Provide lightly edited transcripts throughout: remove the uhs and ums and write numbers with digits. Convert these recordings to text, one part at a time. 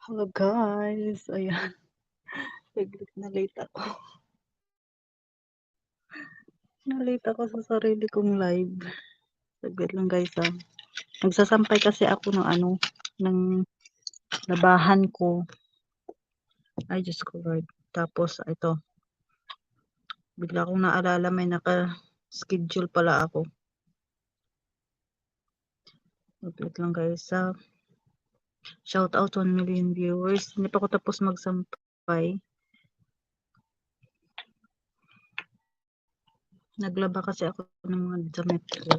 Hello guys, ayan saglit na late ako. Na-late ako sa sarili kong live. Saglit lang guys, Nagsasampay kasi ako ng ano, ng labahan ko. Ay Diyos ko Lord. Tapos ito, bigla akong naalala may naka-schedule pala ako. Saglit lang guys, shout out 1 million viewers. Hindi pa ako tapos magsampay. Naglaba kasi ako ng mga damit ko.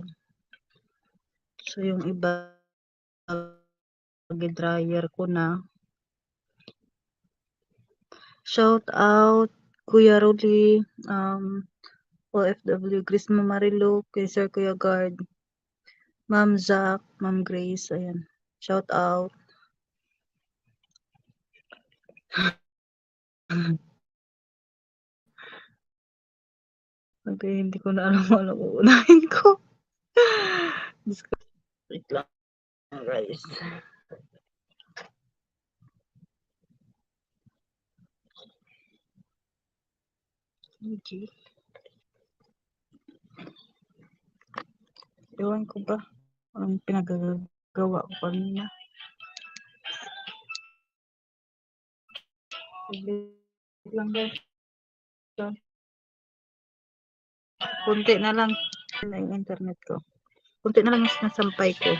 So yung iba, dryer ko na. Shout out Kuya Rolly, OFW, Grisma Marilu, kay Sir Kuya Guard, Ma'am Zack, Ma'am Grace, ayan. Shout out. Okay, hindi ko na alam kung ano uunahin ko. Wait lang, guys. Okay. Ewan ko ba ang pinagagawa ko kanina. Wait lang guys. Kunti na lang na yung internet ko. Kunti na lang yung sinasampay ko.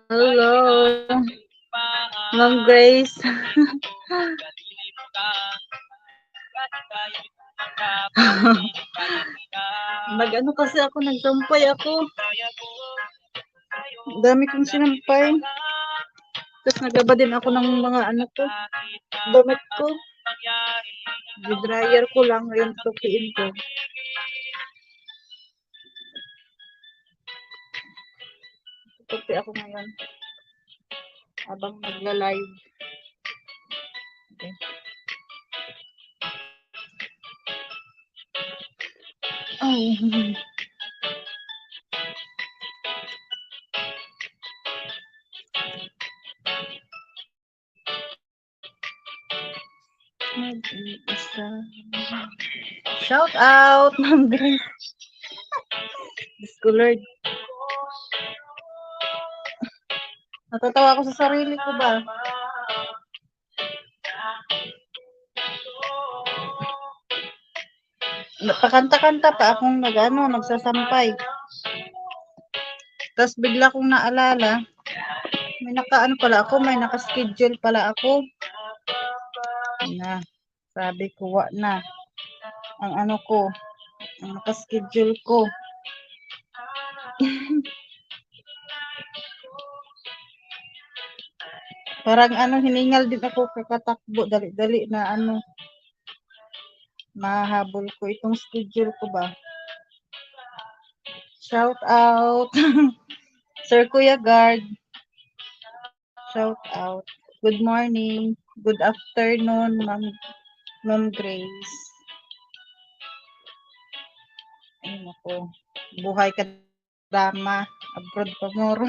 Hello, Ma'am Grace. Mag-ano kasi ako, nagsampay ako. Dami kong sinampay. Tapos nagaba din ako ng mga ano ko, damit ko. Di-dryer ko lang, yung tupiin ko. Tupi ako ngayon. Habang nagla-live. Okay. Oh. Mag-iisa. Shout out, Ma'am Grace. Diyos ko, Lord. Natatawa ako sa sarili ko ba? Pakanta-kanta pa akong nagsasampay. Tapos bigla kong naalala, may may naka-schedule pala ako. Na, sabi ko, na. Ang ano ko, ang naka-schedule ko. Parang hiningal din ako kakatakbo, dali-dali na mahabol ko itong schedule ko ba. Shout out. Sir Kuya Guard. Shout out. Good morning. Good afternoon, Ma'am Grace. Ayun ako. Buhay ka dama. Abroad pa more.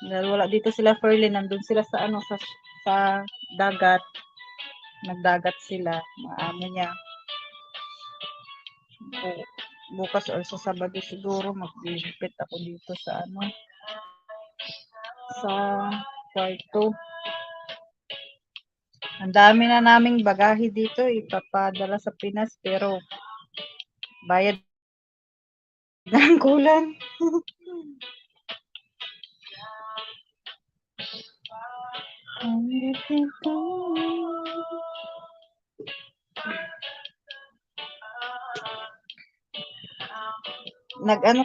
Dahil wala dito sila Ferlin, nandun sila sa sa dagat. Nagdagat sila, mga amo niya. Bukas or sa Sabado siguro magbibigpit ako dito sa sa kwarto. Ang dami na naming bagahe dito ipapadala sa Pinas pero bayad ng kulang.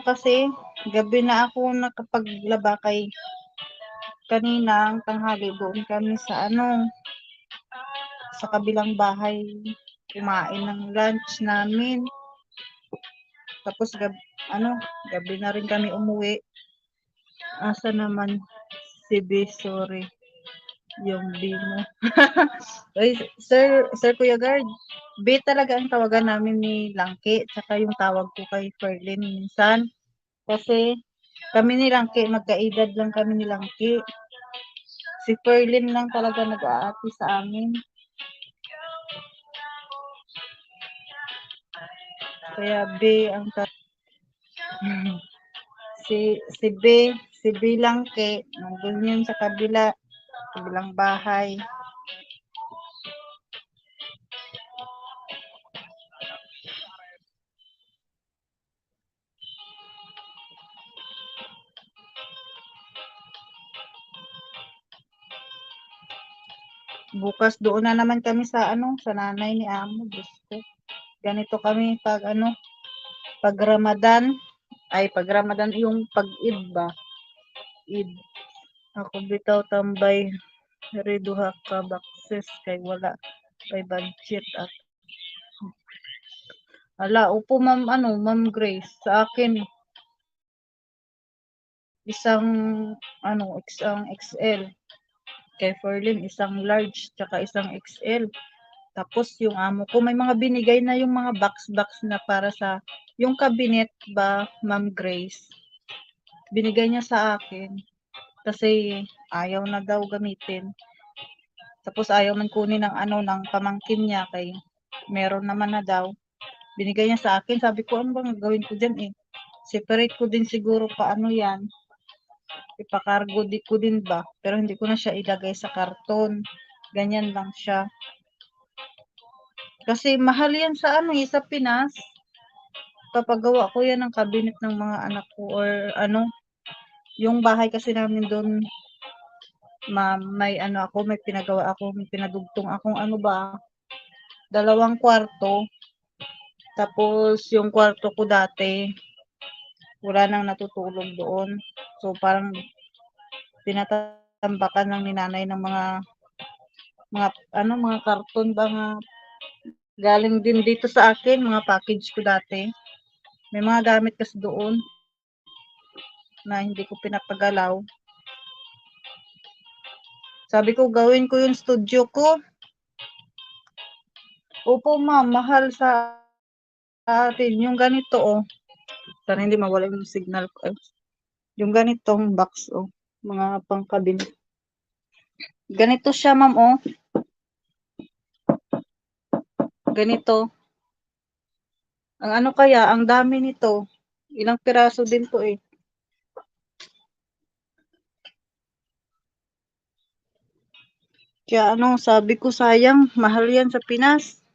Kasi, gabi na ako nakapaglaba kay kaninang tanghali doon kami sa sa kabilang bahay kumain ng lunch namin. Tapos gabi na rin kami umuwi. Asa naman si B, sorry. Yung B mo. Oy, Sir Kuya Guard. B talaga ang tawagan namin ni Langki, tsaka yung tawag ko kay Ferlin minsan. Kasi kami ni Langki, magkaedad lang kami ni Langki. Si Ferlin lang talaga nag-aati sa amin. Kaya B ang si B Langki, nandun yun sa kabilang bahay. Bukas doon na naman kami sa sa nanay ni Amo, Diyos ko. Ganito kami pag Ramadan, pag Ramadan yung pag-Eid ba? Eid. Ako bitaw tambay reduha ka bakses kay wala kay budget at upo Ma'am Grace sa akin isang isang XL, kay Ferlin isang large tsaka isang XL. Tapos yung amo ko may mga binigay na yung mga box na para sa yung cabinet ba, Ma'am Grace. Binigay niya sa akin kasi ayaw na daw gamitin. Tapos ayaw man kunin ng ng pamangkin niya kay meron naman na daw. Binigay niya sa akin, sabi ko ano bang gagawin ko diyan separate ko din siguro yan. Ipakargo di ko din ba, pero hindi ko na siya ilagay sa karton. Ganyan lang siya. Kasi mahal yan sa sa Pinas. papagawa ko yan ng cabinet ng mga anak ko or ano, yung bahay kasi namin doon, may ano ako, may pinagawa ako, may pinadugtong akong ano ba, 2 kwarto. Tapos yung kwarto ko dati, wala nang natutulog doon. So parang tinatambakan lang ni nanay ng mga karton ba nga galing din dito sa akin, mga package ko dati. May mga gamit kasi doon na hindi ko pinapagalaw. Sabi ko gawin ko yung studio ko. Opo ma'am, mahal sa atin. Yung ganito oh. Sana hindi mawala yung signal ko. Yung ganitong box oh. Mga pangkabinet. Ganito siya ma'am oh. Ganito. Ang ano kaya, ang dami nito. Ilang piraso din to eh. Kaya ano, sabi ko sayang, mahal yan sa Pinas.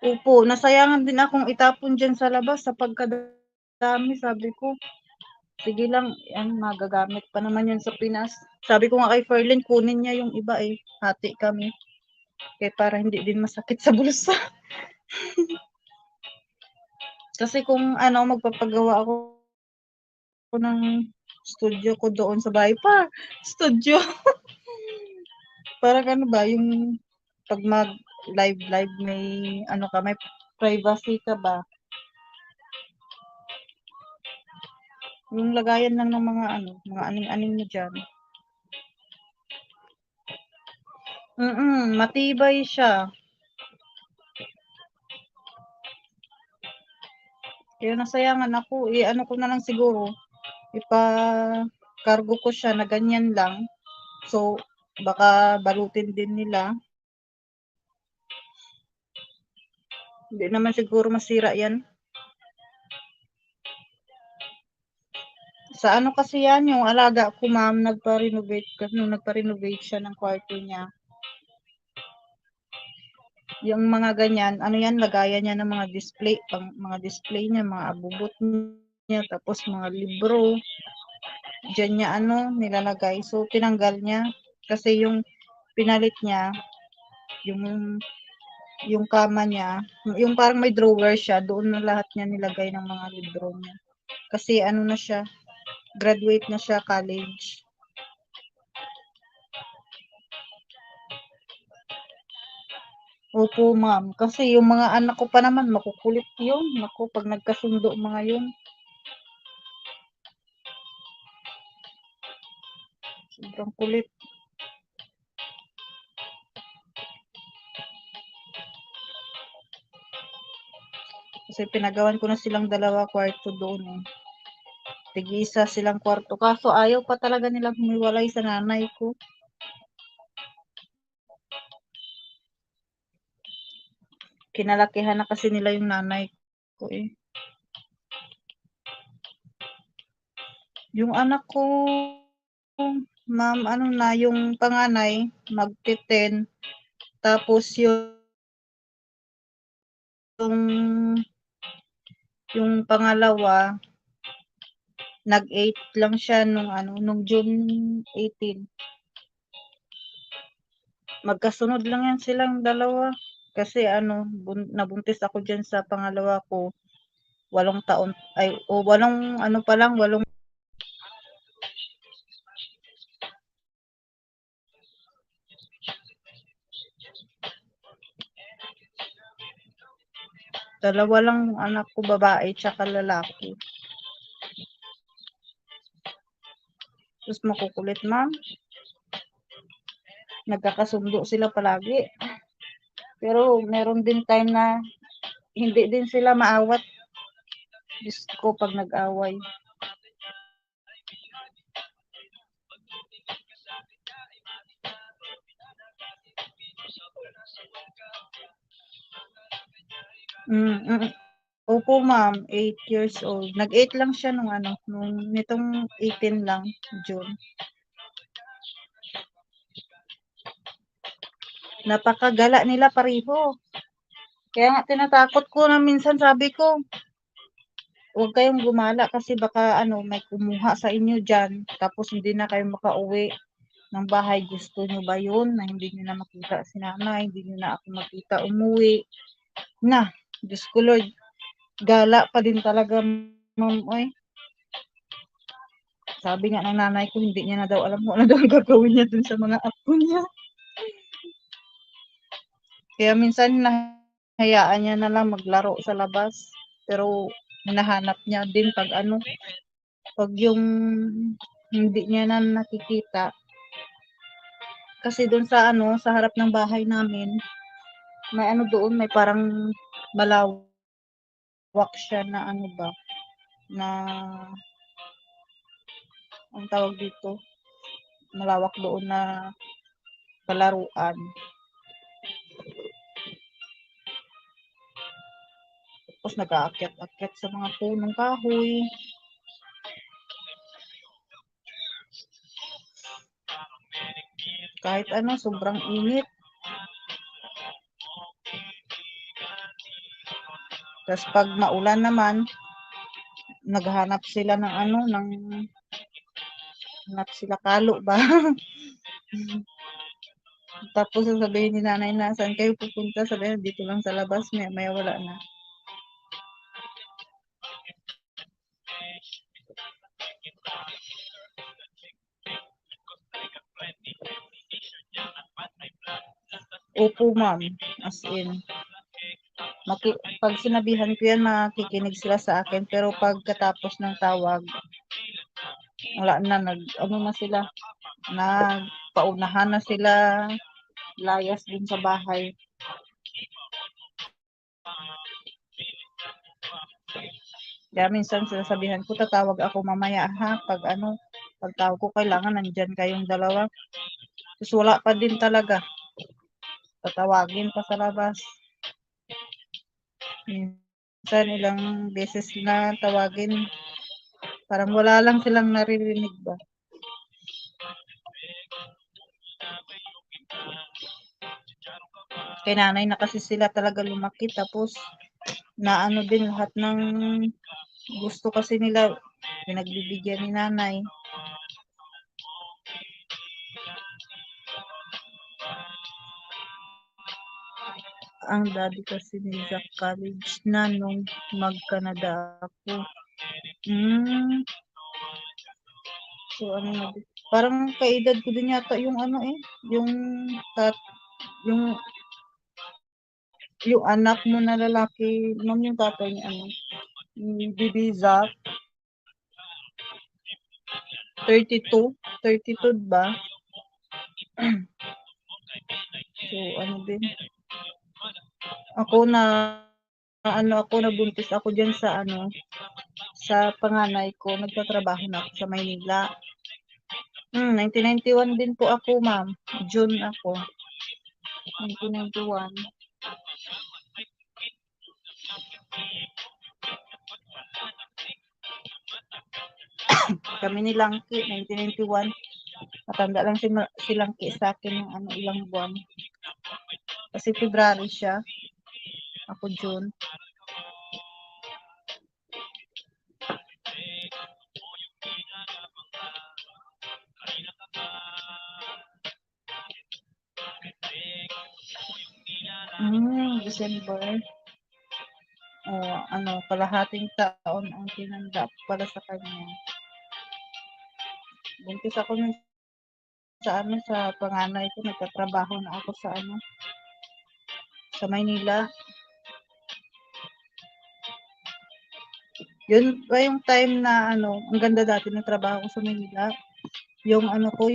Opo, nasayangan din akong itapon dyan sa labas sa pagkadami, sabi ko. Sige lang, yan, magagamit pa naman yan sa Pinas. Sabi ko nga kay Ferlin, kunin niya yung iba eh. Hati kami. Kaya para hindi din masakit sa bulsa. Kasi kung ano, magpapagawa ako ng studio ko doon sa bahay pa. Studio. Parang ano ba, yung pag mag live may ano ka, may privacy ka ba? Yung lagayan lang ng mga ano, mga aning-aning mo dyan. Matibay siya. Kaya nasayangan ako, ano ko na lang siguro, ipa-cargo ko siya na ganyan lang. So, baka balutin din nila. Hindi naman siguro masira yan. Sa ano kasi yan, yung alaga ko ma'am, nagpa-renovate siya ng kwarto niya. Yung mga ganyan, ano yan, lagayan niya ng mga display, mga display niya, mga abubot niya, tapos mga libro. Diyan niya ano, nilalagay. So, tinanggal niya. Kasi yung pinalit niya, yung yung kama niya, yung parang may drawer siya, doon na lahat niya nilagay ng mga libro niya. Kasi ano na siya, graduate na siya college. Opo, ma'am. Kasi yung mga anak ko pa naman, makukulit yun. Naku, pag nagkasundo mga yun. Sobrang kulit. Kasi pinagawan ko na silang 2 kwarto doon. Eh. Tig-isa silang kwarto. Kaso ayaw pa talaga nilang humiwalay sa nanay ko. Kinalakihan na kasi nila yung nanay ko eh. Yung anak ko, ma'am, ano na, yung panganay, magti-10. Tapos yung pangalawa, nag-8 lang siya nung June 18. Magkasunod lang yan silang dalawa. Kasi ano, nabuntis ako dyan sa pangalawa ko. 8 taon, ay, walong, ano pa lang, 8. Dalawa lang anak ko, babae, tsaka lalaki. Tapos makukulit, ma'am. Nagkakasundo sila palagi. Pero meron din time na hindi din sila maawat. Diyos ko, pag nag-away. Mm, mm. Opo, ma'am, 8 years old. Nag-8 lang siya nung nitong 18 lang, June. Napakagala nila pareho. Kaya nga tinatakot ko na minsan sabi ko, huwag kayong gumala kasi baka ano, may kumuha sa inyo dyan. Tapos hindi na kayo makauwi ng bahay. Gusto nyo ba yun? Na hindi nyo na makita si nanay, hindi nyo na ako makita umuwi. Na, Diyos ko Lord, gala pa din talaga, ma'am, oy. Sabi nga ng nanay ko, hindi niya na daw alam kung ano daw gagawin niya dun sa mga apo niya. Kaya minsan nahayaan niya na lang maglaro sa labas. Pero hinahanap niya din pag ano, pag yung hindi niya na nakikita. Kasi doon sa ano, sa harap ng bahay namin, may ano doon, may parang malawak siya na ano ba, na ang tawag dito, malawak doon na palaruan. Tapos nag-aakyat-akyat sa mga punong kahoy. Kahit ano, sobrang init. Tapos pag maulan naman, naghahanap sila ng ano, hanap sila kalo ba? Tapos sasabihin ni nanay na, saan kayo pupunta? Sabihin, dito lang sa labas, may wala na. Opo, ma'am. As in, pag sinabihan ko yan, makikinig sila sa akin. Pero pagkatapos ng tawag, wala na, ano na sila, nagpaunahan na sila, layas din sa bahay. Kaya minsan sinasabihan ko, tatawag ako mamaya ha, pag ano, pagtawag ko, kailangan nandyan kayong dalawa. Tapos wala pa din talaga. Tatawagin pa sa labas. Minsan ilang beses na tawagin, parang wala lang silang naririnig ba. Kay nanay na kasi sila talaga lumaki, tapos naano din lahat ng gusto kasi nila, pinagbibigyan ni nanay. Ang daddy kasi ni Zach college na nung mag-Canada ako. So ano na din. Parang kaedad ko din yata yung ano yung tat, yung yung anak mo na lalaki, ma'am, yung tatay niya ano, yung Bibi Zach, 32 ba? So ano din. Ako na ano ako nabuntis ako diyan sa ano sa panganay ko, nagtatrabaho na ako sa Maynila. 1991 din po ako, ma'am. June ako. 1991. Kami ni Langki, 1991. Matanda lang si Langki sa akin ng ano, ilang buwan. Kasi February siya. Ako June. December. Ano, kalahating taon ang tinanda para sa kanya. Buntis ako nun sa ano, sa panganay ko, nagtatrabaho na ako sa ano, sa Maynila. Yun pa yung time na ano, ang ganda dati ng trabaho ko sa Maynila. Yung ano ko,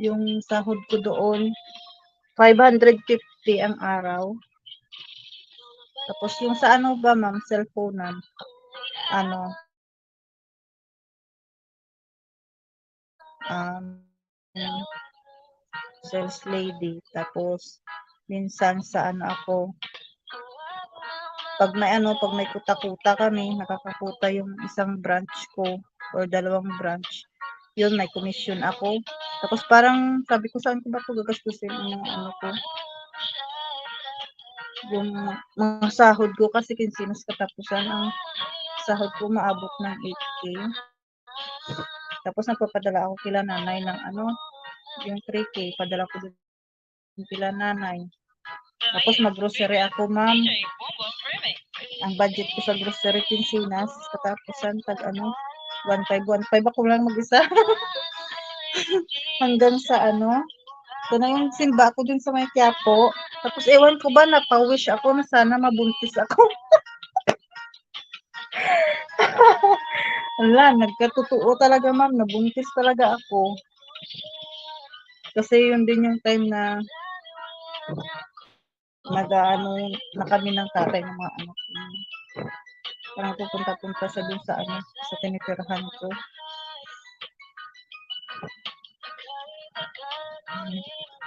yung sahod ko doon, 550 ang araw. Tapos yung sa ano ba, ma'am, cellphone na, ano, um, sales lady. Tapos, minsan sa ano ako, pag may kuta-kuta kami, nakakakuta yung isang branch ko or dalawang branch. Yun, may commission ako. Tapos parang sabi ko, saan ko ba ito gagastusin yung ano ko? Yung mga sahod ko kasi kinsinas katapusan ang sahod ko maabot ng 8K. Tapos nagpapadala ako kila nanay ng ano, yung 3K, padala ko dun kila nanay. Tapos mag-grocery ako, ma'am. Ang budget ko sa grocery kinsinas, katapusan tag ano, 1.5 ako lang mag-isa. Hanggang sa ano, ito na yung simba ko dun sa may Quiapo. Tapos ewan ko ba, napawish ako na sana mabuntis ako. Wala, nagkatotoo talaga ma'am, nabuntis talaga ako. Kasi yun din yung time na nag-ano na kami ng tatay ng mga anak ko. Parang pupunta-punta sa dun sa ano, sa tinitirahan ko.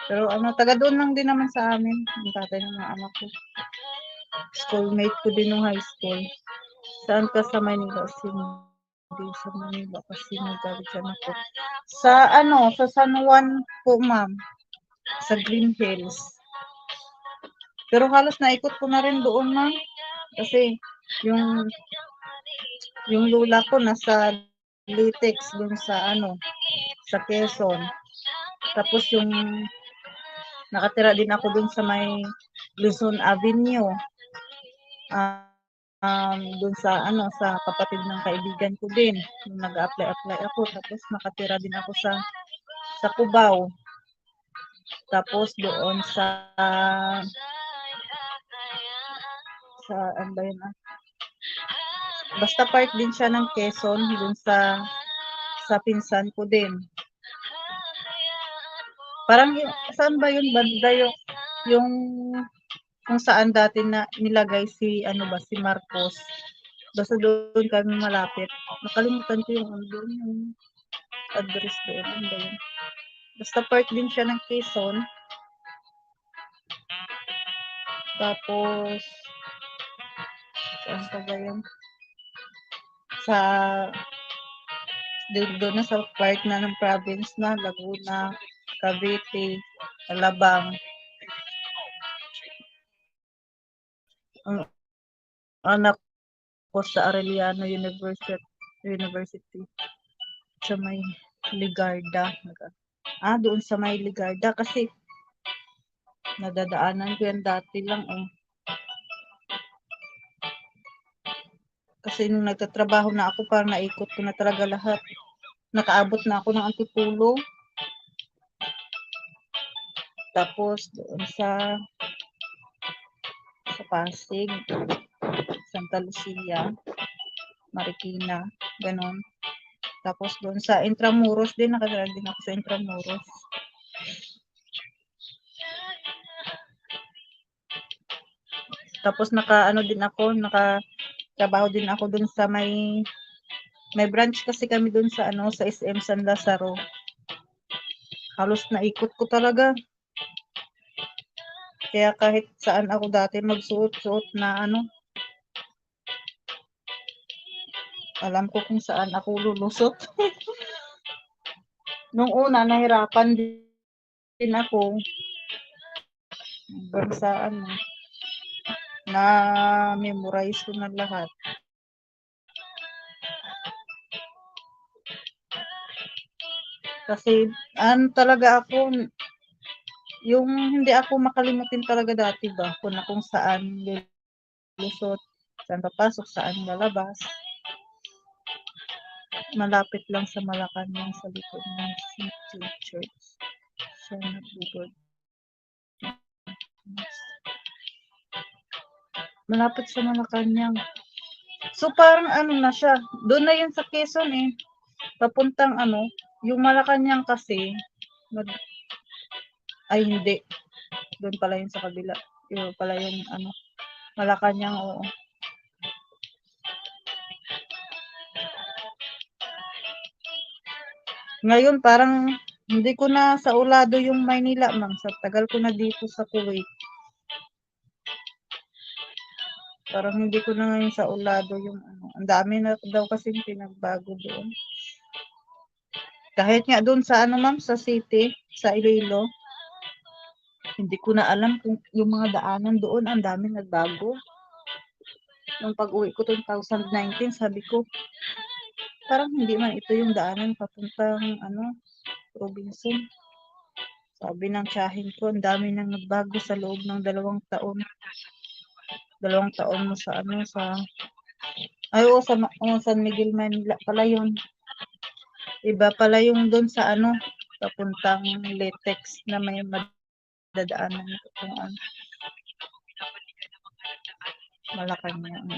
Pero ano, taga doon lang din naman sa amin, yung tatay ng mga anak ko. Schoolmate ko din nung high school. Saan ka sa Manila? Hindi sa Manila kasi nagalit siya ako. Sa ano, sa San Juan po ma'am, sa Green Hills. Pero halos naikot ko na rin doon ma'am. Kasi yung lula ko nasa Litex dun sa ano, sa Quezon. Tapos yung nakatira din ako dun sa may Luzon Avenue. Dun sa ano, sa kapatid ng kaibigan ko din. Nung nag-apply ako. Tapos nakatira din ako sa Cubao. Tapos doon sa ano ba yun basta part din siya ng Quezon dun sa pinsan ko din. Parang saan ba yun banda yung kung saan dati na nilagay si ano ba si Marcos. Basta doon kami malapit. Nakalimutan ko yung ano doon, yung address doon. Ano ba yun? Basta part din siya ng Quezon. Tapos saan pa ba yun? Sa doon na sa part na ng province na Laguna, Cavite, Alabang. Ang anak ko sa Arellano University sa may Ligarda. Doon sa may Ligarda kasi nadadaanan ko yan dati lang eh. Kasi nung nagtatrabaho na ako, parang naikot ko na talaga lahat. Nakaabot na ako ng Antipulo. Tapos doon sa Pasig, Santa Lucia, Marikina, ganon. Tapos doon sa Intramuros din, nakatira din ako sa Intramuros. Tapos nakatrabaho din ako doon sa may branch kasi kami doon sa sa SM San Lazaro. Halos naikot ko talaga. Kaya kahit saan ako dati magsuot-suot na alam ko kung saan ako lulusot. Nung una, nahirapan din ako. Hanggang sa na-memorize ko na lahat. Kasi, talaga ako, yung hindi ako makalimutin talaga dati ba, kung saan lulusot, saan papasok, saan lalabas. Malapit lang sa Malacanang sa likod ng City Church. Siya nagbubod. Malapit sa Malacanang. So parang na siya, doon na yun sa Quezon eh. Papuntang yung Malacanang kasi, ay hindi. Doon pala yun sa kabila. Yun pala yung Malacanang, oo. Ngayon parang hindi ko na sa ulado yung Maynila, ma'am. Sa tagal ko na dito sa Kuwait. Parang hindi ko na ngayon sa ulado yung ang dami na daw kasi pinagbago doon. Kahit nga doon sa ano ma'am, sa city, sa Iloilo, hindi ko na alam kung yung mga daanan doon, ang daming nagbago. Nung pag-uwi ko 2019, sabi ko, parang hindi man ito yung daanan papuntang ano, probinsya. Sabi ng tiyahin ko, ang dami nang nagbago sa loob ng 2 taon. 2 taon mo sa ano, sa ay oo, San Miguel Manila pala yun. Iba pala yung doon sa ano, papuntang Latex na may madadaanan kung ano, Malacanang,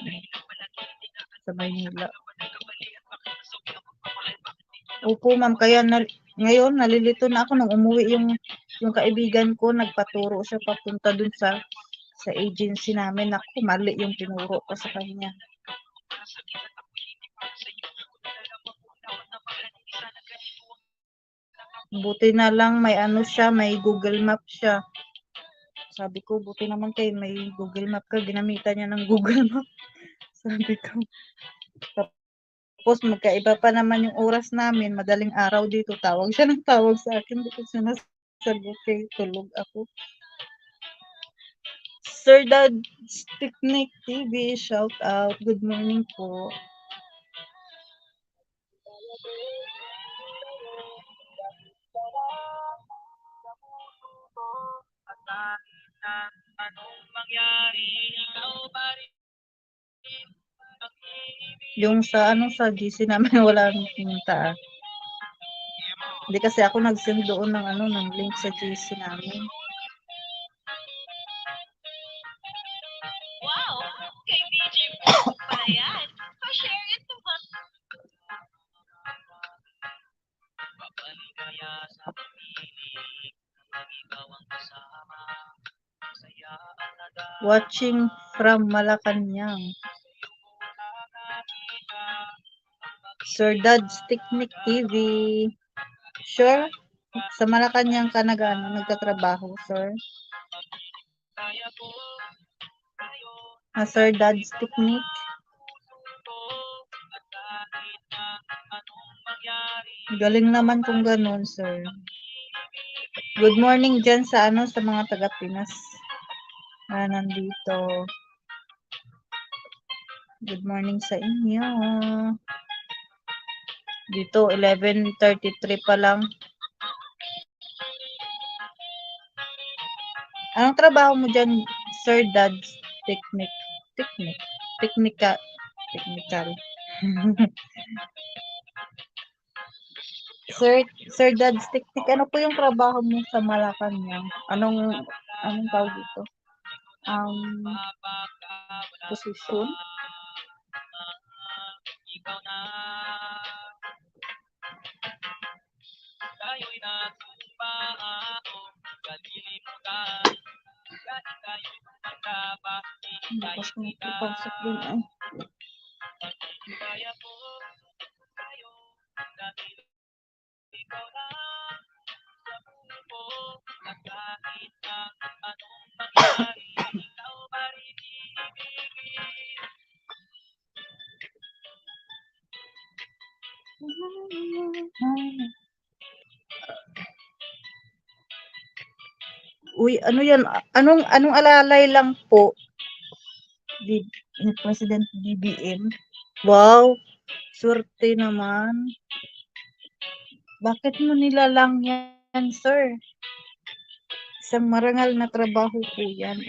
sa Maynila. Opo ma'am, kaya ngayon nalilito na ako nung umuwi yung kaibigan ko, nagpaturo siya papunta dun sa agency namin. Naku, mali yung tinuro ko sa kanya. Buti na lang may ano siya, may Google Map siya. Sabi ko, buti naman kayo may Google Map ka, ginamitan niya ng Google Map. Sabi ko. Tapos magkaiba pa naman yung oras namin, madaling araw dito, tawag siya ng tawag sa akin, hindi ko sinasagot, kay tulog ako. Sir Dad's Picnic TV, shout out, good morning po. Yung sa ano, sa GC namin wala nang pumunta. Hindi kasi ako nag-send doon ng ano, ng link sa GC namin. Wow, kay DJ po pala yan. Pa-share it to us. Watching from Malacanang. Sir Dad's Picnic TV. Sure? Sa Malacanang ka nagtatrabaho, sir? Sir Dad's Picnic? Galing naman kung ganun, sir. Good morning dyan sa ano, sa mga taga-Pinas na nandito. Good morning sa inyo. Dito, 11:33 pa lang. Anong trabaho mo dyan, Sir Dad's Picnic? Technical. Sir Dad's Picnic, ano po yung trabaho mo sa Malacanang? Anong tawag dito? Posisyon? Bukas ko napapasok din ay. Uy, ano yan? Anong alalay lang po? President BBM. Wow, swerte naman. Bakit mo nilalang yan, sir? Isang marangal na trabaho po yan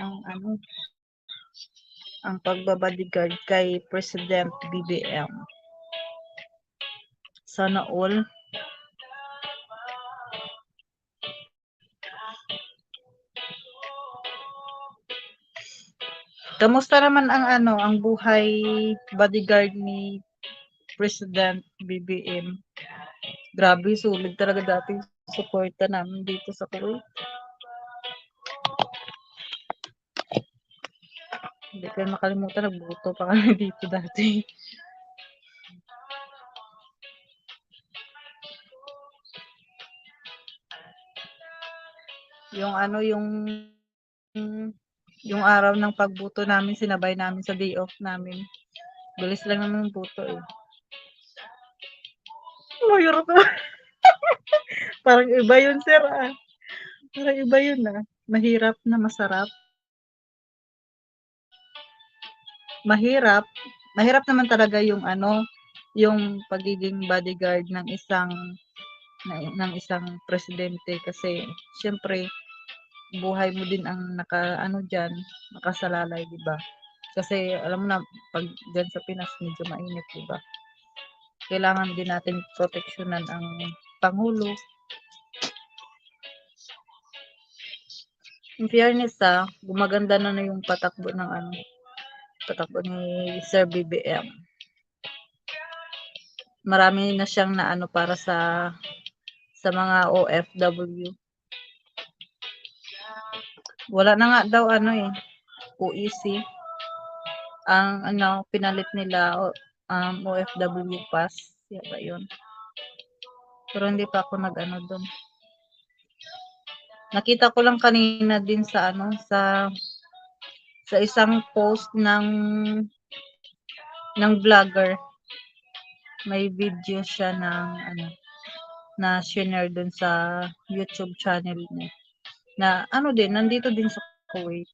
ang pagbabodyguard kay President BBM. Sana all. Kamusta naman ang buhay bodyguard ni President BBM? Grabe, sulit talaga dati suporta namin dito sa Kuwait. Hindi ko makalimutan, nagbuto pa kami dito dati. Yung araw ng pagbuto namin, sinabay namin sa day off namin. Bilis lang naman yung buto eh. Mayroon ka. Parang iba yun, sir, ah. Parang iba yun, ah. Mahirap na masarap. Mahirap. Mahirap naman talaga yung ano, yung pagiging bodyguard ng isang presidente kasi siyempre buhay mo din ang naka-ano diyan, nakasalalay, 'di ba? Kasi alam mo na 'pag diyan sa Pinas medyo mainit, 'di ba? Kailangan din natin proteksyonan ang pangulo. In fairness, gumaganda na yung patakbo ng ano, patakbo ni Sir BBM. Marami na siyang naano para sa mga OFW. Wala na nga daw ano eh, OEC. Ang ano, pinalit nila OFW pass. Yata yun. Pero hindi pa ako nag-ano doon. Nakita ko lang kanina din sa ano, sa isang post ng vlogger. May video siya ng ano, na shinare doon sa YouTube channel niya. Na ano din, nandito din sa Kuwait.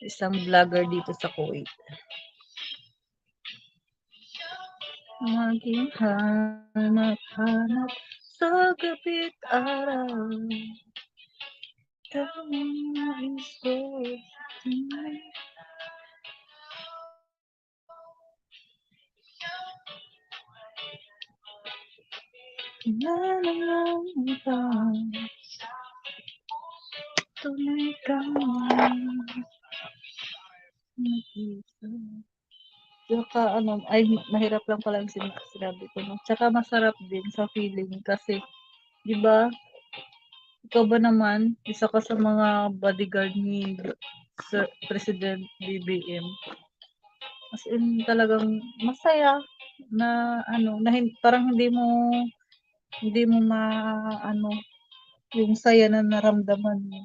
Isang vlogger dito sa Kuwait. Maging hanap-hanap sa gabit araw. Nais ko. Hinalang iba. Tuloy kang mag-isa. Tsaka ano, ay mahirap lang pala yung sinabi ko, no? Tsaka masarap din sa feeling kasi, di ba, ikaw ba naman, isa ka sa mga bodyguard ni Sir President BBM. As in, talagang masaya na ano, na parang hindi mo ano, yung saya na naramdaman mo.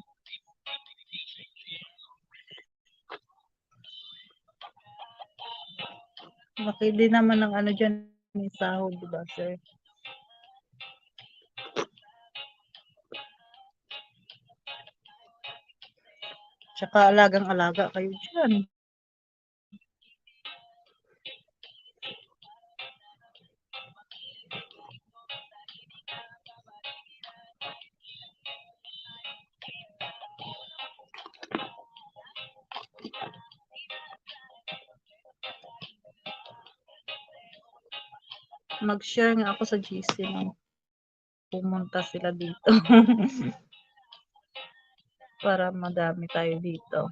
Laki din naman ng ano dyan, may sahod, di ba, sir? Tsaka alagang-alaga kayo dyan. Mag-share nga ako sa GC nang pumunta sila dito. Para madami tayo dito.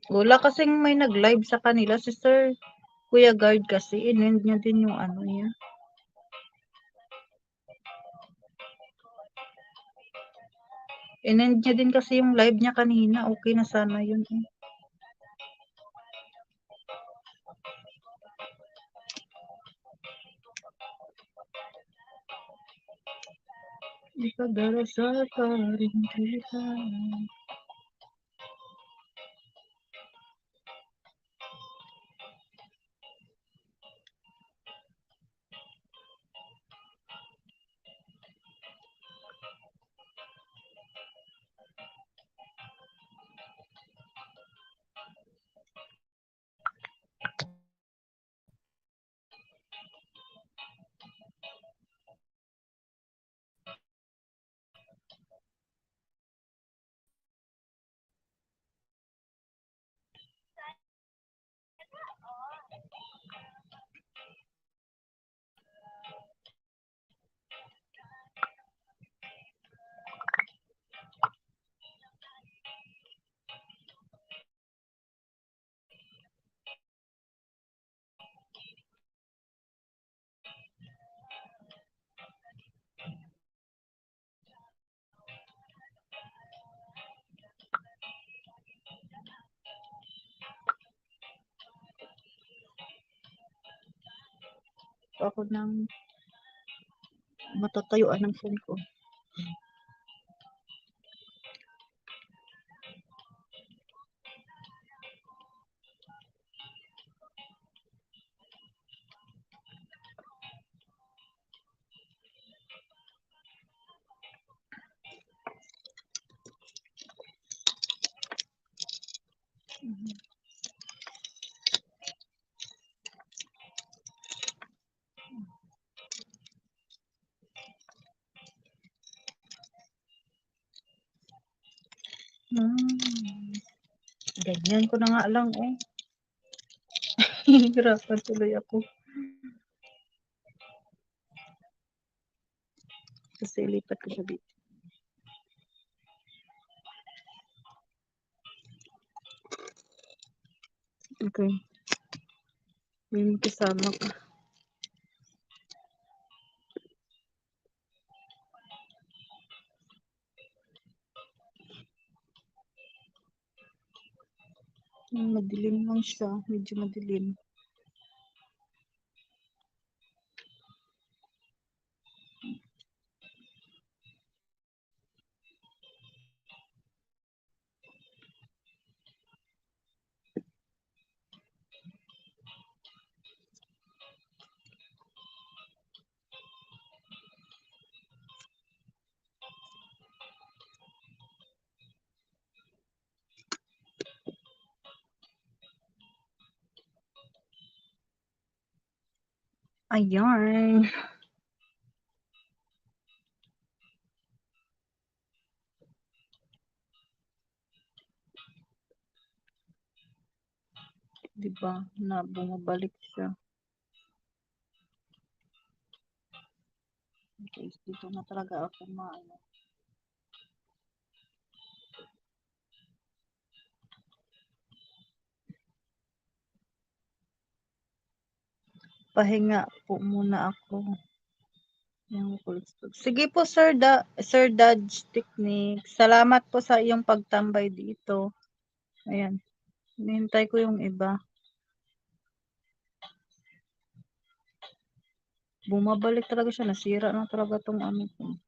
Wala kasing may nag-live sa kanila si Sir Kuya Guard kasi in-end niya din yung ano niya. In-end niya din kasi yung live niya kanina. Okay na sana yun eh. Ipagdarasal pa rin kita. Ako nang matatayuan ng phone ko. Ganyan ko na nga lang, oh. Hihirapan tuloy ako. Kasi lipat ko siya dito. Okay. May kasama ka. Madilim lang siya. Medyo madilim. Ayan. Diba? Na bumabalik siya. Okay, dito na talaga ako maano. Pahinga po muna ako. Sige po, Sir Dodge Technique. Salamat po sa iyong pagtambay dito. Ayan. Hinihintay ko yung iba. Bumabalik talaga siya. Nasira na talaga tong ano ko.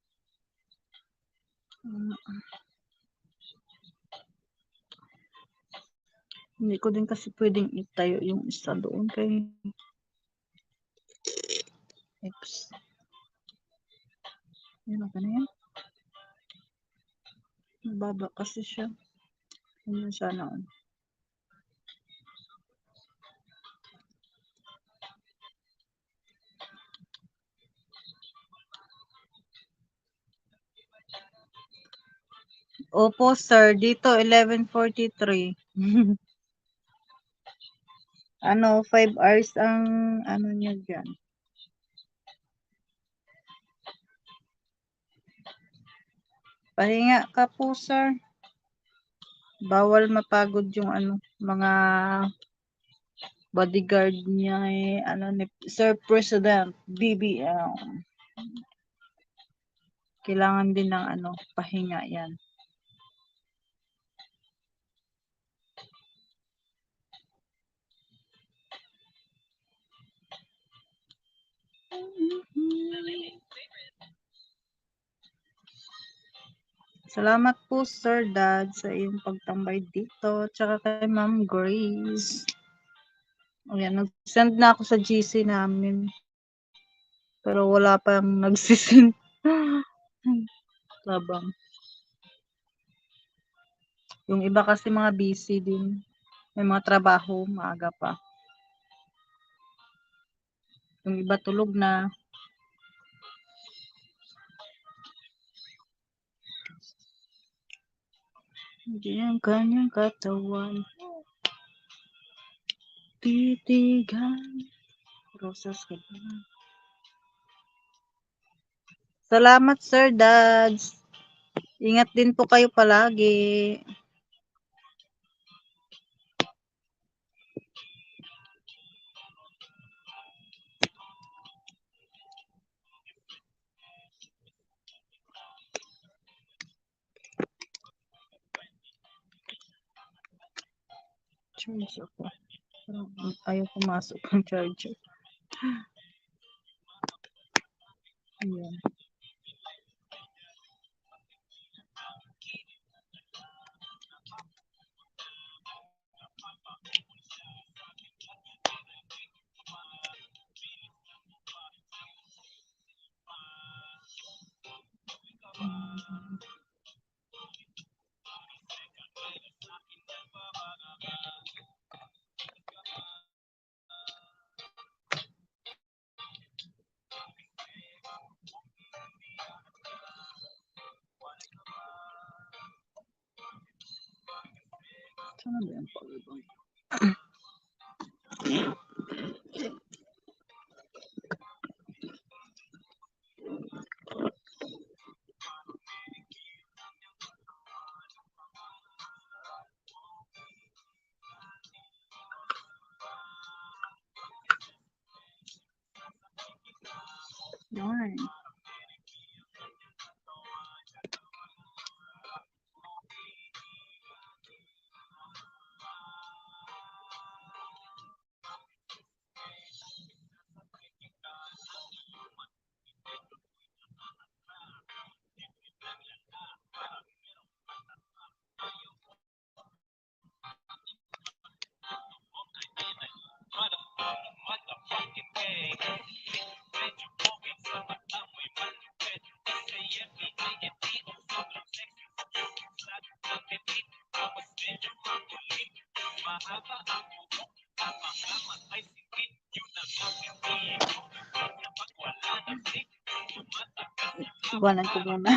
Hindi ko din kasi pwedeng itayo yung isa doon kay X. Yan ka na yan. Mababa kasi siya. Yan sana. Opo, sir. Dito, 11:43. Ano, 5 hours ang ano niya dyan. Pahinga ka po, sir. Bawal mapagod yung ano, mga bodyguard niya ano ni Sir President BBM. Kailangan din ng ano, pahinga yan. Salamat po, Sir Dad, sa iyong pagtambay dito. Tsaka kay Ma'am Grace. Ayan, nag-send na ako sa GC namin. Pero wala pang nagsisend. Labang. Yung iba kasi mga busy din. May mga trabaho, maaga pa. Yung iba tulog na. Hindi ang kanyang katawan. Titigan. Rosas ka ba? Salamat, Sir Dads. Ingat din po kayo palagi. Charge ako. Ayaw pumasok ang charger. Ayan. Ano ba yung pag-ibang? Yarn. Iwanan ko muna.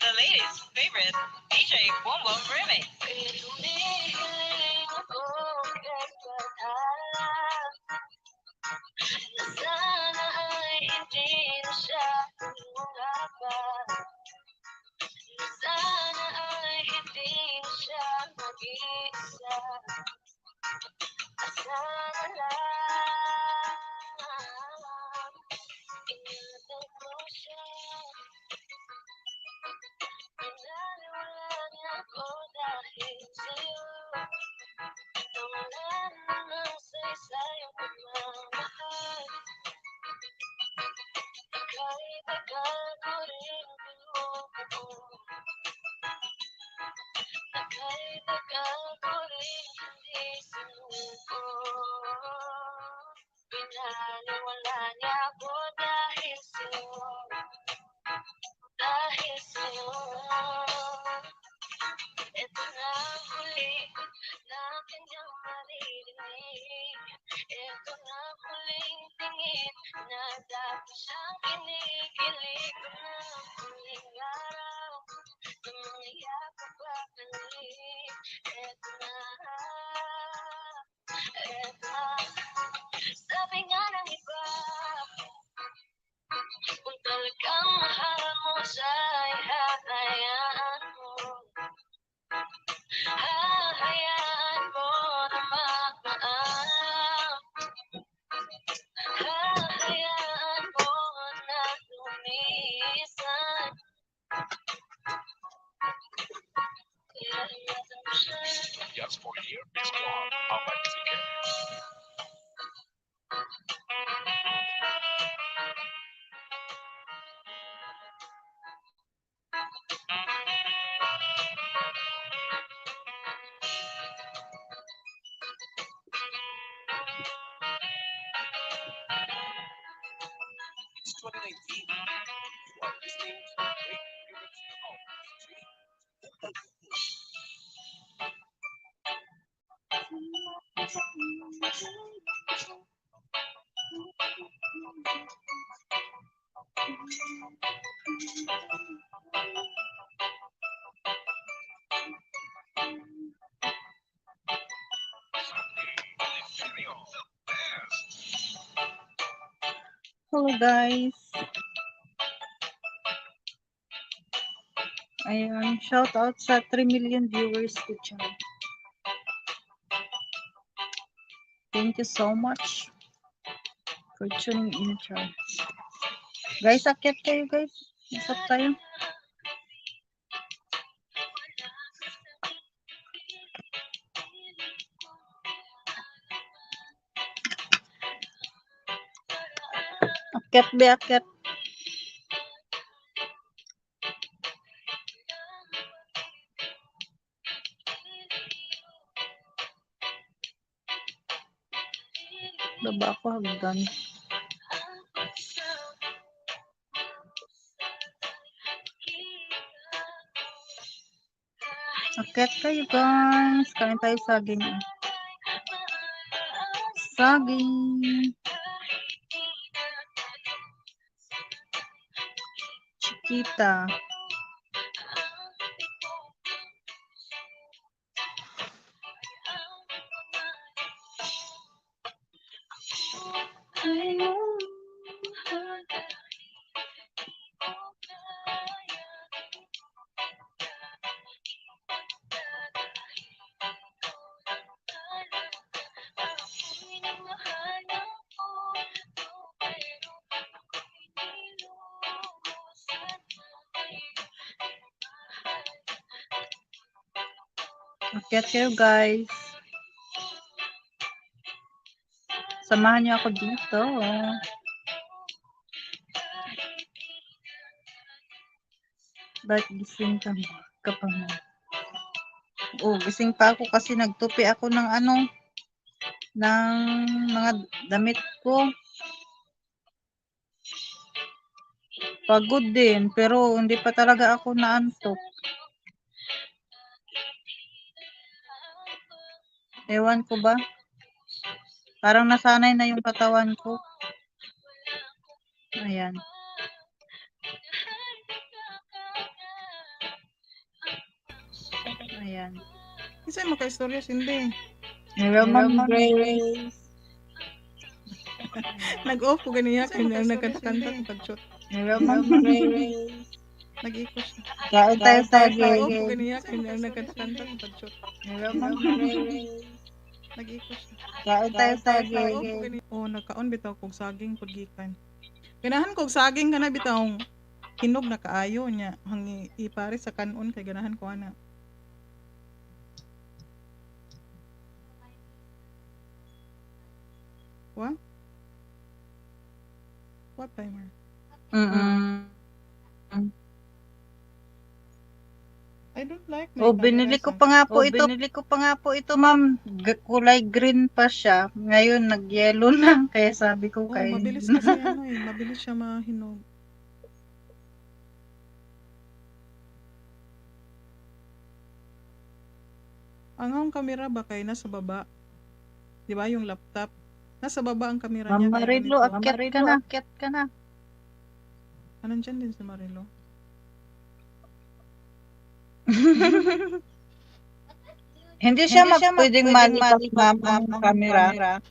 The ladies' favorite DJ Bombo remix. Just for you, explore our ticket. It's 2019. You are listening to Great Lyrics of Hello guys. Ayan, shout out sa 3 million viewers ko dyan. Thank you so much for tuning in dyan. Guys, akit kayo guys. Usap tayo. Akit be, akit. Baba ako hagdan. Akit kayo guys. Kain tayo saging. Saging. Chiquita. Akyat kayo guys. Samahan niyo ako dito. Ba't gising ka pa mo? Oh, gising pa ako kasi nagtupi ako ng ng mga damit ko. Pagod din, pero hindi pa talaga ako naantok. Ewan ko ba? Parang nasanay na yung katawan ko. Ayan. Ayan. Isa maka-istorya hindi. Hello, Ma'am Grace. Nag-off ko ganiya kaya nagkanta ko pag-shot. Hello, Ma'am Grace. Nag-ikot siya. Kain tayo Nag-off ko saging. ganiya kaya nagkanta ko pag-shot. Hello, Ma'am Grace. Nag-ikot siya. Kain tayo Nag-off ko saging. ganiya. Oh, nagkaon bitaw kog saging paggikan. Ganahan kog saging kana bitaw hinog na kaayo niya hangi ipare sa kanon kay ganahan ko ana. What? What timer? I don't like my Oh, binili ko pa nga po ito. Binili ko pa nga po ito, ma'am. Kulay green pa siya. Ngayon nag-yellow na. Kaya sabi ko Oh, kay mabilis kasi mabilis siya mahinog. Ang kamera ba kay nasa baba? 'Di ba yung laptop? Nasa baba ang kamera Ma'am niya. kaya Marilo, ganito. akyat ka na. Nandyan din si Marilo. Hindi siya pwedeng malipat, ma'am, ang camera.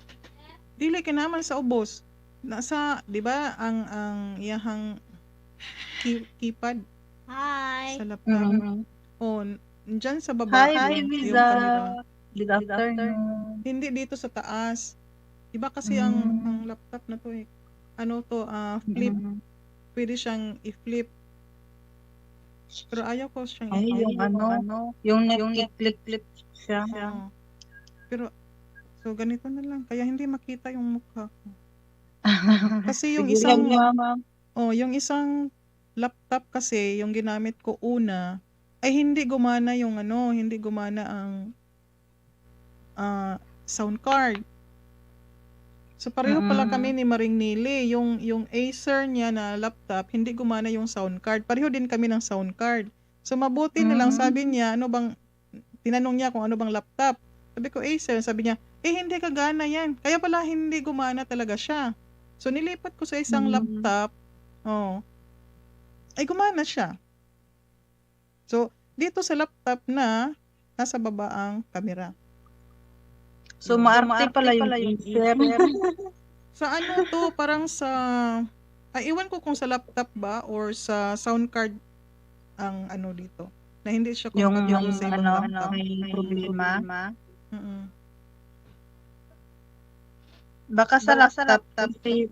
Dili ka naman sa ubos. Nasa, 'di ba, ang iyahang keypad Hi. sa laptop. Oh, nandyan sa baba Hi, yung Liza. camera. Good afternoon. Hindi dito sa taas. 'Di ba kasi ang laptop na to flip. Pwede siyang i-flip. Pero ayaw ko siyang Ay, i-flip. yung nag-click siya. Oo. Pero, so ganito na lang. Kaya hindi makita yung mukha ko. Kasi yung Sige isang, lang, ma'am. yung isang laptop kasi, yung ginamit ko una, ay hindi gumana yung hindi gumana ang sound card. So pareho pala kami ni Maring Nili, yung Acer niya na laptop, hindi gumana yung sound card. Pareho din kami ng sound card. So mabuti na lang, sabi niya, tinanong niya kung ano bang laptop. Sabi ko Acer, sabi niya, hindi kagana yan. Kaya pala hindi gumana talaga siya. So nilipat ko sa isang laptop. Oh. ay gumana siya. So, dito sa laptop na nasa baba ang camera. So, maarte pala yung Acer. Sa ano to, parang sa, iwan ko kung sa laptop ba or sa sound card ang ano dito. Na hindi siya yung compatible sa ibang laptop. may problema. Mm-mm. Baka sa laptop, kasi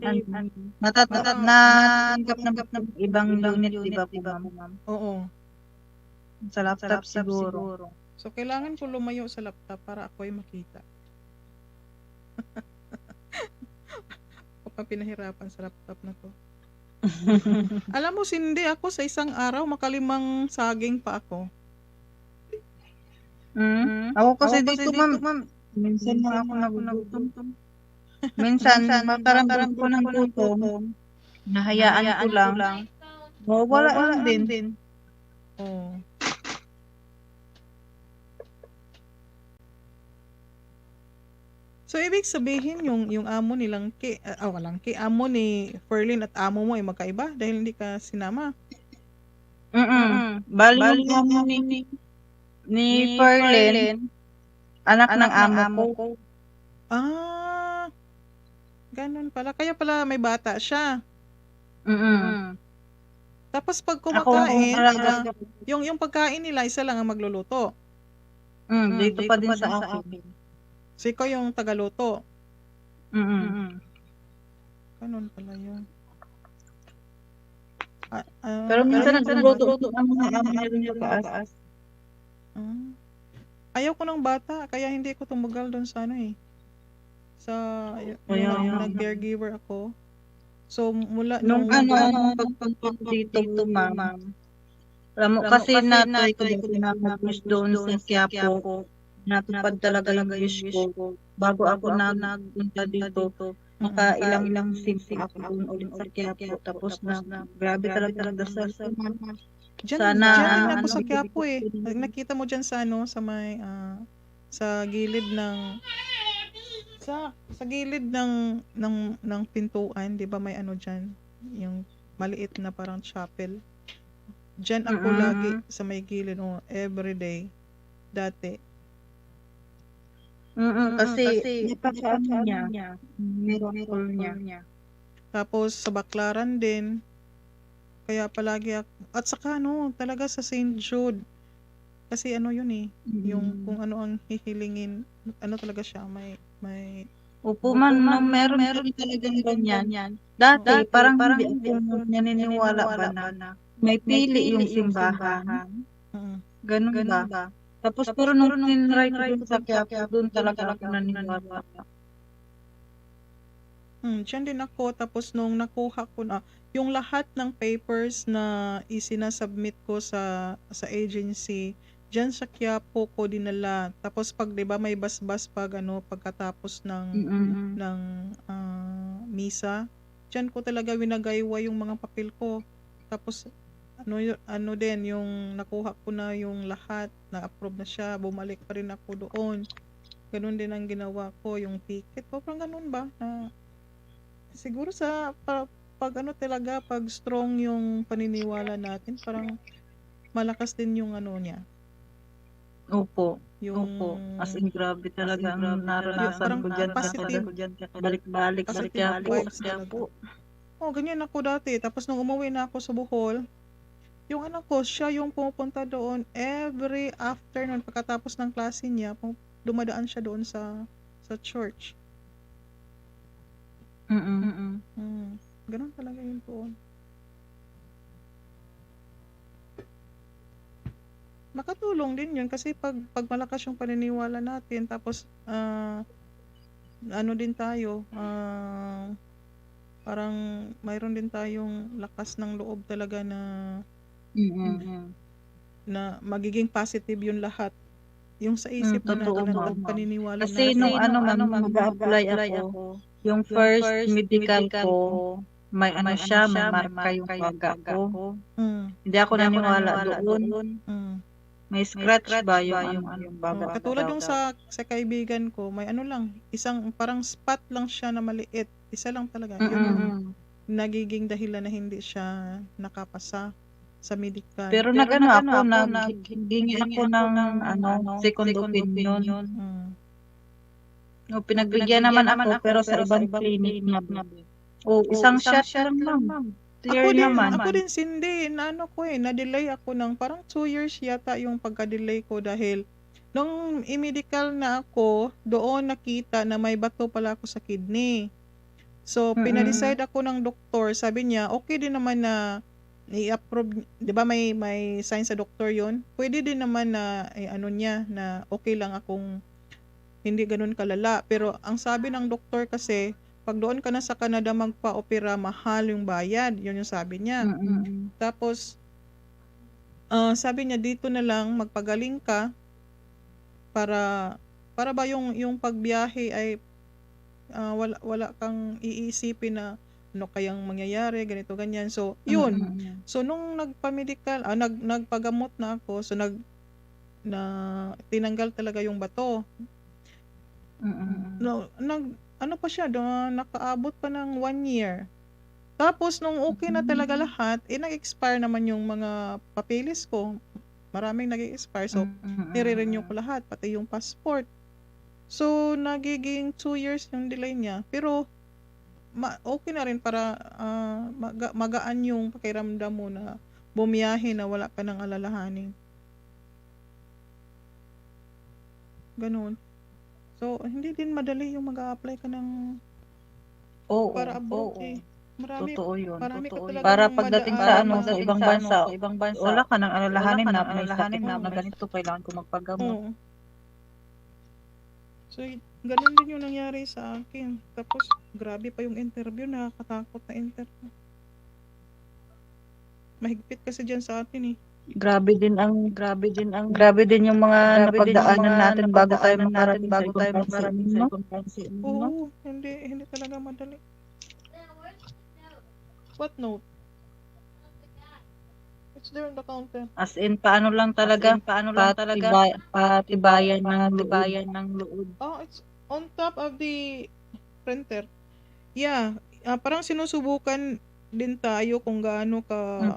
natatanggap ng ibang unit, di ba po, ma'am? Oo. Sa laptop siguro. So, kailangan ko lumayo sa laptop para ako ay makita. Ako pa pinahirapan sa laptop na to. Alam mo, Cindy, ako sa isang araw, makalimang saging pa ako. Ako kasi dito, ma'am, minsan lang ako nagugutom. Minsan, makaramdam ko ng gutom, nahayaan ko lang. Wala lang din. Oh. So, ibig sabihin yung amo nilang amo ni Ferlin at amo mo ay magkaiba dahil hindi ka sinama. Bali yung amo ni Ferlin, anak ng amo ko. Ah, ganun pala. Kaya pala may bata siya. Tapos pag kumakain, yung pagkain nila, isa lang ang magluluto. Dito pa din sa akin. So, ikaw yung tagaluto. Ganun pala yun. Pero minsan nagluluto ang mga amo niya dun sa taas. Ayaw ko ng bata, kaya hindi ko tumugal doon sa ano eh. Sa, Kaya- nag-caregiver ako. So, mula Nung pagpunta dito, ma'am. Alam mo, kasi na-try ko na mag-push doon sa Quiapo. Natupad talaga yung wish ko. Bago ako nagpunta dito, ilang simsi ako doon ulit sa Quiapo. Tapos grabe talaga dasal ko. Diyan Sana, din ako sa ano, Quiapo eh. Nakita mo dyan sa ano, sa may, sa gilid ng, sa gilid ng pintuan, 'di ba may ano diyan, yung maliit na parang chapel. Diyan ako lagi sa may gilid, everyday dati. Kasi napaka-ano niya, miracle niya. Tapos sa Baclaran din. Kaya palagi ako, at saka talaga sa St. Jude. Kasi ano yun eh, yung kung ano ang hihilingin, ano talaga siya, may Opo, meron talagang ganyan. Dati, parang hindi ako naniniwala ba na may pili yung simbahan. Ganun ba? Tapos pero nung tinry ko dun sa Quiapo, dun talaga ako naniniwala. Diyan din ako, tapos nung nakuha ko na, yung lahat ng papers na isinasubmit ko sa agency, diyan sa Quiapo ko dinala. Tapos pag 'di ba may basbas pagkatapos ng misa, diyan ko talaga winagaywa yung mga papel ko. Tapos ano din yung nakuha ko na yung lahat, na-approve na siya, bumalik pa rin ako doon. Ganun din ang ginawa ko, yung ticket ko, parang ganun ba? Siguro sa pag talaga, pag strong yung paniniwala natin, parang malakas din yung ano niya. Opo. Yung As in, grabe talaga ang naranasan ko dyan. positive. Balik-balik sa Positive vibes Quiapo. Ganyan ako dati. Tapos nung umuwi na ako sa Bohol, yung anak ko, siya yung pumupunta doon every afternoon pagkatapos ng klase niya, dumadaan siya doon sa church. Ganun talaga yun doon. Makatulong din yun kasi pag malakas yung paniniwala natin, tapos ano din tayo, parang mayroon din tayong lakas ng loob talaga na na magiging positive yung lahat. Yung sa isip mo totoo, na ma'am. paniniwala Kasi natin. nung mag-apply ako, yung first medical ko, may siya, may marka yung baga ko. Hindi ako naniwala doon. May scratch ba yung baga? Katulad yung sa kaibigan ko, may lang, isang parang spot lang siya na maliit. Isa lang talaga. Yung nagiging dahilan na hindi siya nakapasa. sa medical. Pero nag-ano ako, naghingi ako ng second opinion. Mm. No, pinagbigyan naman ako, pero sa ibang clinic na. Isang shot lang, ma'am. Clear naman. Ako din Cindy, na-delay ako ng parang 2 years yata yung pagka-delay ko dahil nung i-medical na ako, doon nakita na may bato pala ako sa kidney. So, pinadecide ako ng doktor, sabi niya, okay din naman na i-approve, 'di ba may sign sa doktor 'yon? Pwede din naman na na okay lang akong hindi ganun kalala. Pero ang sabi ng doktor kasi, pag doon ka na sa Canada magpa-opera, mahal yung bayad. Yun yung sabi niya. Tapos, sabi niya dito na lang magpagaling ka para ba yung pagbiyahe ay wala kang iisipin na ano kayang mangyayari, ganito ganyan. So, yun. So nung nagpa-medical, nagpagamot na ako, so tinanggal talaga yung bato. Ano pa siya, nakaabot pa ng 1 year. Tapos nung okay na talaga lahat, nag-expire naman yung mga papeles ko. Maraming nag-expire, so nire-renew ko lahat, pati yung passport. So nagiging 2 years yung delay niya, pero okay na rin para magaan yung pakiramdam mo na bumiyahe na wala ka ng alalahanin. Ganun. So, hindi din madali yung mag-a-apply ka ng para abroad eh. Totoo yun. Marami ka talaga Para ng pagdating madaan. sa ibang bansa, wala ka ng alalahanin na may sakit na ganito, kailangan ko magpagamot. Oo. So, ganun din yung nangyari sa akin. Tapos, grabe pa yung interview, nakakatakot na interview. Mahigpit kasi dyan sa atin eh. Grabe din yung mga napagdaanan natin bago tayo makarating sa ibang bansa. Oo, hindi talaga madali. What note? It's there on the counter. As in, paano lang talaga, patibayan ng loob. Oh, it's on top of the printer. Yeah, parang sinusubukan din tayo kung gaano ka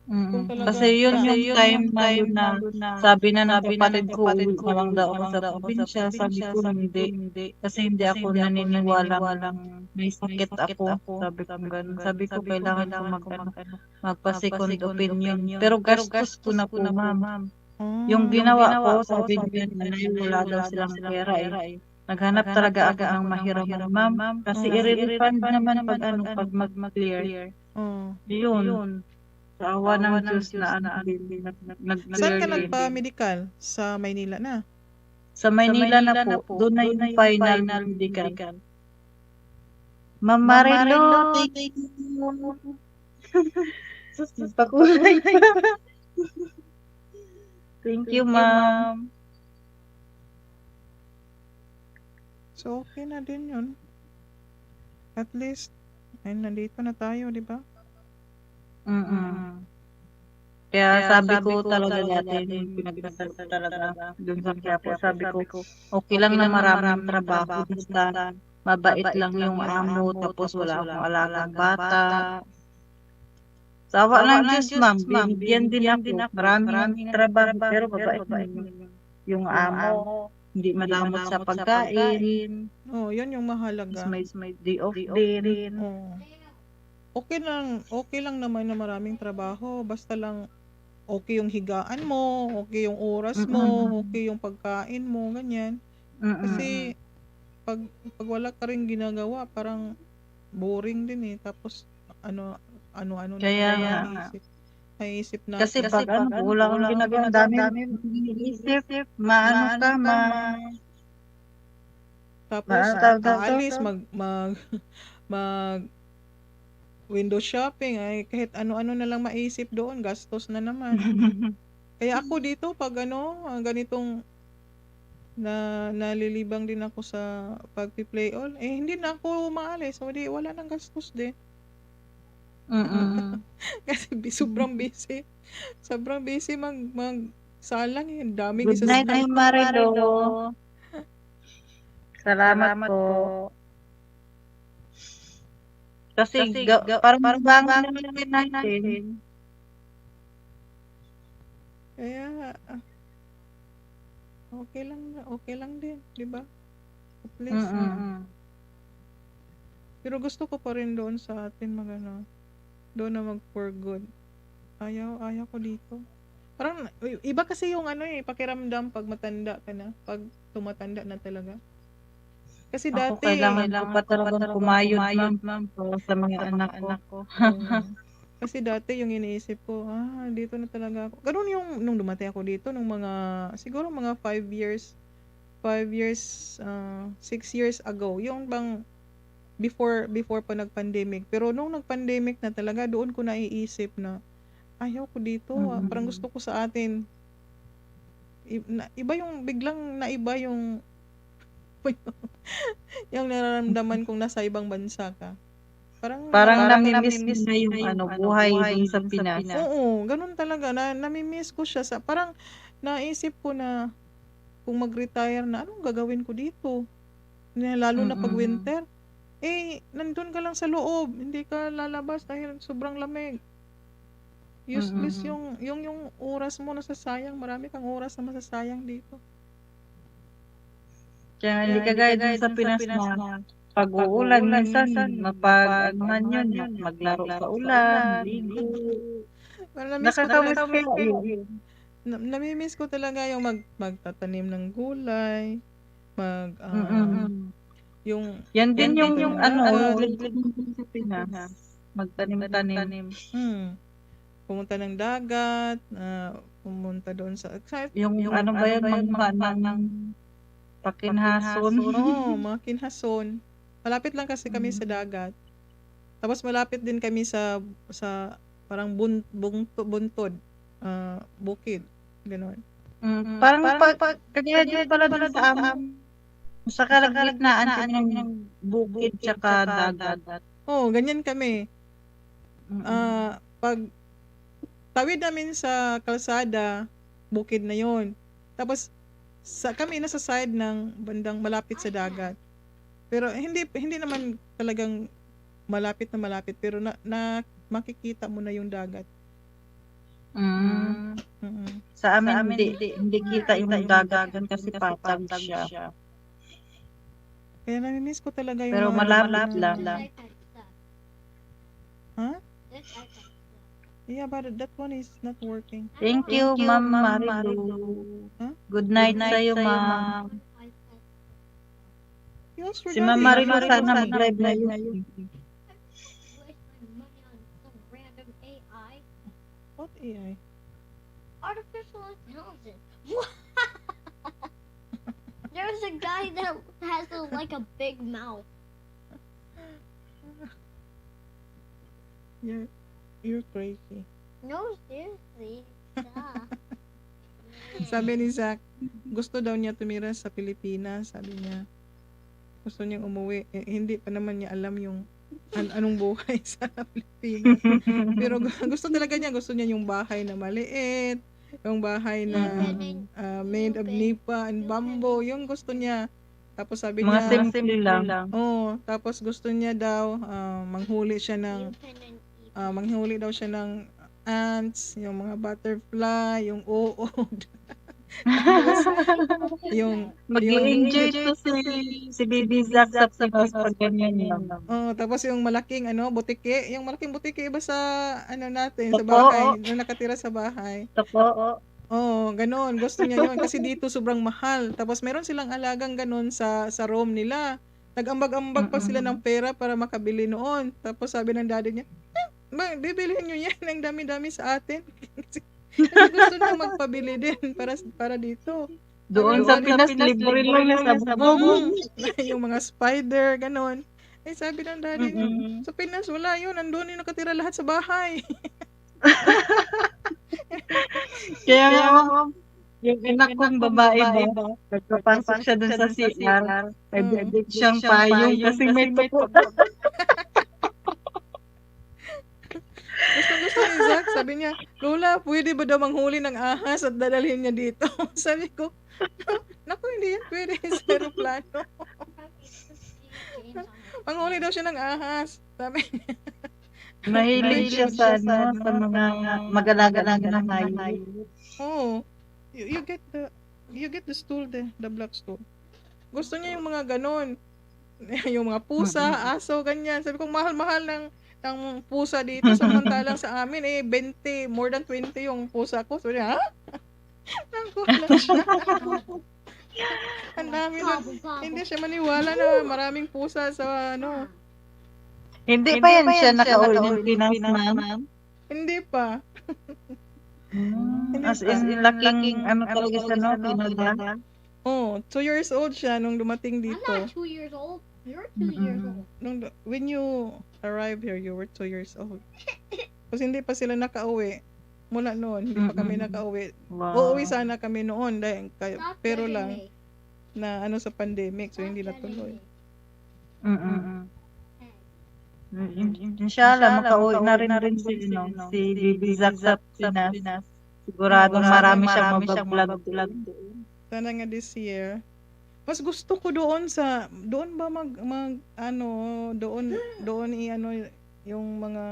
kung talaga. Kasi yun yung time na yun na sabi na ng kapatid ko, uwi na lang daw ako sa probinsya. Sabi ko, hindi. Kasi hindi ako naniniwalang may sakit ako. Sabi ko ganun. Sabi ko, kailangan ko magpa-second opinion. Pero gastos ko na po, ma'am. Yung ginawa ko, sabi niya na wala daw silang pera eh. Naghanap talaga ako ng mahiram, ma'am. Kasi i-refund naman pag mag-clear. Yun. Sa awa ng Diyos na nag-clear. Saan ka nagpa-medical? Sa Maynila na? Sa Maynila na po. Doon na yung final medical. Ma'am Marilo, thank you. Pakulay pa. Thank you, ma'am. So, okay na din yun. At least, ay nandito na tayo, di ba? Kaya sabi ko talaga dati, pinagdasal ko talaga dun sa Quiapo, sabi ko, okay lang na maraming trabaho, basta mabait lang yung amo, tapos wala akong alagang bata. Sawa ng Diyos, ma'am, binigyan din ako, maraming trabaho, pero mabait yung amo, hindi madamot sa pagkain. Oh, yun yung mahalaga. May day off din. Oh. Okay lang naman na maraming trabaho, basta lang okay yung higaan mo, okay yung oras mo, okay yung pagkain mo, ganyan. Kasi pag wala ka rin ginagawa, parang boring din eh. Tapos ano Kaya naisip na. Kasi pag wala kang ginagawa, dami isip, tapos aalis, mag window shopping, ay kahit ano-ano na lang maisip doon, gastos na naman. Kaya ako dito pag ganitong nalilibang din ako sa pag-play all, hindi na ako maalis, wala nang gastos din. Kasi sobrang busy. Sobrang busy magsalang eh. Daming Good night, Ma'am Marilo. Salamat po. Kasi parang bangon naman natin. Kaya, okay lang din, di ba? At least, pero gusto ko pa rin doon sa atin doon na mag for good. Ayaw ko dito. Parang, iba kasi yung pakiramdam pag matanda ka na, pag tumatanda na talaga. Kasi Ako, dati, kailangan ko pa talagang kumayod, ma'am, para sa mga anak ko. kasi dati yung iniisip ko, dito na talaga ako. Ganun yung, nung dumating ako dito, siguro mga 5 years, 6 years ago, yung bang, before pa nag-pandemic. Pero nung nag-pandemic na talaga, doon ko naiisip na, ayaw ko dito. Parang gusto ko sa atin. Iba yung, biglang naiba yung, yung nararamdaman kong nasa ibang bansa ka. Parang namimiss mo na yung buhay dun sa Pinas. Oo, ganun talaga. Namimiss ko siya. Parang naisip ko na, kung mag-retire na, anong gagawin ko dito? Lalo na pag winter. Nandun ka lang sa loob. Hindi ka lalabas dahil sobrang lamig. Useless yung oras mo nasasayang. Marami kang oras na masasayang dito. Kaya hindi kagaya dun sa Pinas na pag uulan, minsan mapag-anuhan yun, maglaro sa ulan, ligo. Nakakamiss kaya yun. Namimiss ko talaga yung magtatanim ng gulay, yung Yan din yung dagat. sa Pinas. Magtanim-tanim. Pumunta ng dagat, pumunta doon sa Yung ano ba yun, mga ng pakinhason. Oo, mga kinhason. Malapit lang kasi kami sa dagat. Tapos malapit din kami sa parang buntod, bukid, gano'n. Parang kagaya din pala dun sa amin. Sa kalagitnaan kami ng bukid tsaka dagat. Oo, ganyan kami. Pag tawid namin sa kalsada, bukid na yon. Tapos kami nasa side ng bandang malapit sa dagat. Pero hindi naman talagang malapit, pero na makikita mo na yung dagat. Sa amin hindi kita yung dagat kasi patag siya. Kaya namimiss ko talaga yung Pero malapit lang. Yeah, but that one is not working. Thank you, Ma'am Marilu. Good night sa'yo, Ma'am. Si Ma'am Marilu sana mag-live na yun. What AI? Artificial intelligence. There's a guy that has like a big mouth. You're crazy. No, seriously. Yeah. Sabi ni Zach, gusto daw niya tumira sa Pilipinas. Sabi niya, gusto niyang umuwi. Hindi pa naman niya alam yung anong buhay sa Pilipinas. Pero gusto niya yung bahay na maliit, yung bahay na made of nipa and bamboo, yung gusto niya. Tapos sabi niya, mga simple lang. Tapos gusto niya daw manghuli daw siya ng ants, yung mga butterfly, yung uod. yung mag-enjoy to si Baby Zack sa Pinas pag ganyan lang. Tapos yung malaking butike, yung malaking butike iba sa natin, sa bahay, yung nakatira sa bahay. Ganon, gusto niya yun kasi dito sobrang mahal. Tapos meron silang alagang ganon sa room nila. Nag-ambag-ambag pa sila ng pera para makabili noon. Tapos sabi ng daddy niya, bibilihin nyo yan, ang dami-dami sa atin. Kasi gusto niya magpabili din para dito. Doon sa Pinas, libre lang sa bubong. Yung mga spider, ganon. Sabi ng daddy niya, sa Pinas wala yun, nandun yung nakatira lahat sa bahay. Kaya nga, yung anak kong babae ba, nagpapasok siya dun sa CR, may bibig siyang payong kasi may tupo. Gusto ni Zach, sabi niya, Lola, pwede ba daw manghuli ng ahas at dadalhin niya dito? Sabi ko, naku, hindi yan pwede sa aeroplano. Manghuli daw siya ng ahas. Sabi niya. Mahilig siya sa mga mag-alaga ng hayop. Oh, you get the stool the black stool. Gusto niya yung mga ganon. Yung mga pusa, aso, ganyan. Sabi ko, mahal-mahal ng pusa dito. Samantalang sa amin, 20, more than 20 yung pusa ko. Sabi niya, ha? Nakuha lang siya. Ang dami na. Hindi siya maniwala na maraming pusa sa ano. Hindi pa yan siya nakauwi ng Pinas, ma'am? Hindi pa. As in, laking ano talaga siya, no? Pinada. Oh, 2 years old siya nung dumating I'm dito. not 2 years old. You're 2 years old. When you arrived here, you were 2 years old. Kasi hindi pa sila nakauwi. Mula noon, hindi pa kami nakauwi. Wow. Uuwi sana kami noon dahil Stop pero judging lang me. na ano sa pandemic, so Stop hindi judging natuloy. me. Inshallah, makauwi na rin si, si Bibi Zak sa Pinas. Siguradong marami siyang mag-vlog doon. Sana nga this year. Mas gusto ko doon ba doon i-ano yung mga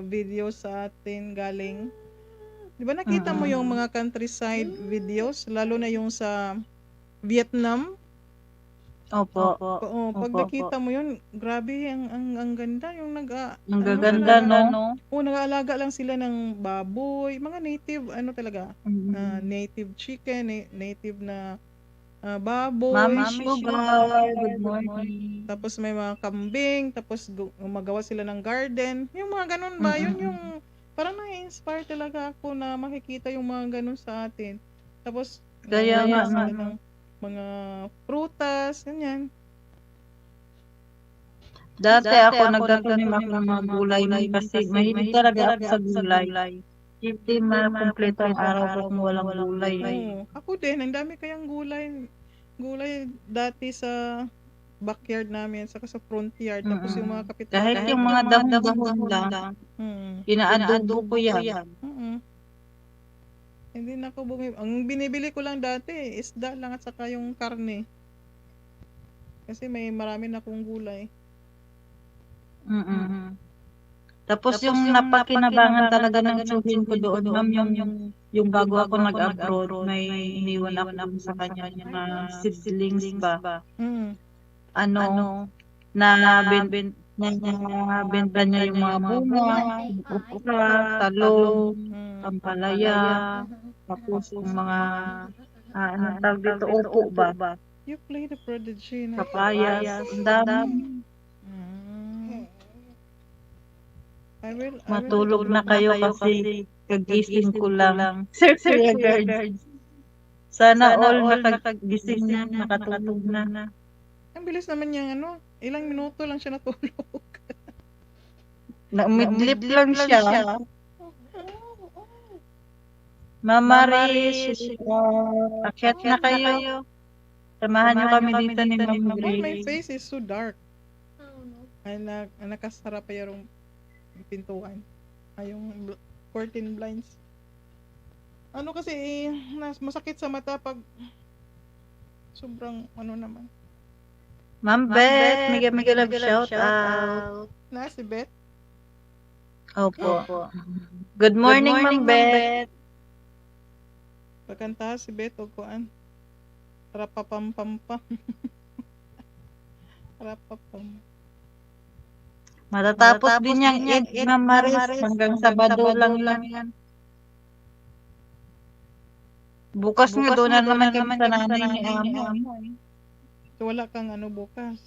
videos sa atin galing. 'Di ba nakita mo yung mga countryside videos, lalo na yung sa Vietnam? Opo. Oo, pag Opo, nakita mo yun, grabe ang ganda yung Ang gaganda, no? nag-aalaga lang sila ng baboy, mga native talaga, native chicken, native na baboy. Ma'am Sugar, good morning. Tapos may mga kambing, tapos magawa sila ng garden. Yung mga ganun ba, yun yung parang na-inspire talaga ako na makikita yung mga ganun sa atin. Tapos Kaya nga, sila ma'am. ng mga prutas, ganyan. Dati ako nagtatanim ako ng mga gulay kasi mahilig talaga ako sa gulay. Hindi makumpleto ang araw ko kung walang gulay. Oo. Ako din, ang dami kayang gulay. Gulay dati sa backyard namin, saka sa front yard. Tapos yung mga kapitbahay. Kahit yung mga dahon-dahon lang, inaadobo ko yan. Hindi na ako ang binibili ko lang dati, isda lang at saka yung karne. Kasi may marami na akong gulay. Tapos yung napakinabangan talaga ng tsuhin ko doon, ma'am, yung bago ako nag-abroad, may iniwan ako sa kanya na seedlings ba? Nabenta niya yung mga bunga, upra, talong, ampalaya, tapos yung mga, tawag dito, upo ba? You play the prodigy na. Papayas, ang dami. Matulog na kayo kasi kagising ko lang. Sir Guards. Sana all nakagising na, nakatulog na. Ang bilis naman niyang ilang minuto lang siya natulog. Midlip lang siya. Mama Rish, akyat na kayo. Samahan niyo kami dito ni Ma'am My Grace. face is so dark. Oh no. Ay, nakasara pa yung pintuan. Ay, yung curtain blinds. Ano kasi, masakit sa mata pag sobrang naman. Ma'am Beth, mega love shout out. Na si Beth? Opo. Good morning, Ma'am Beth. Pagkanta si Beth o kuan. Rapapampampa. Rapapam. Matatapos din yung Eid, Ma'am Maris. Hanggang Sabado lang yan. Bukas nga doon na naman kami sa nanay ni Amo. So, wala kang bukas.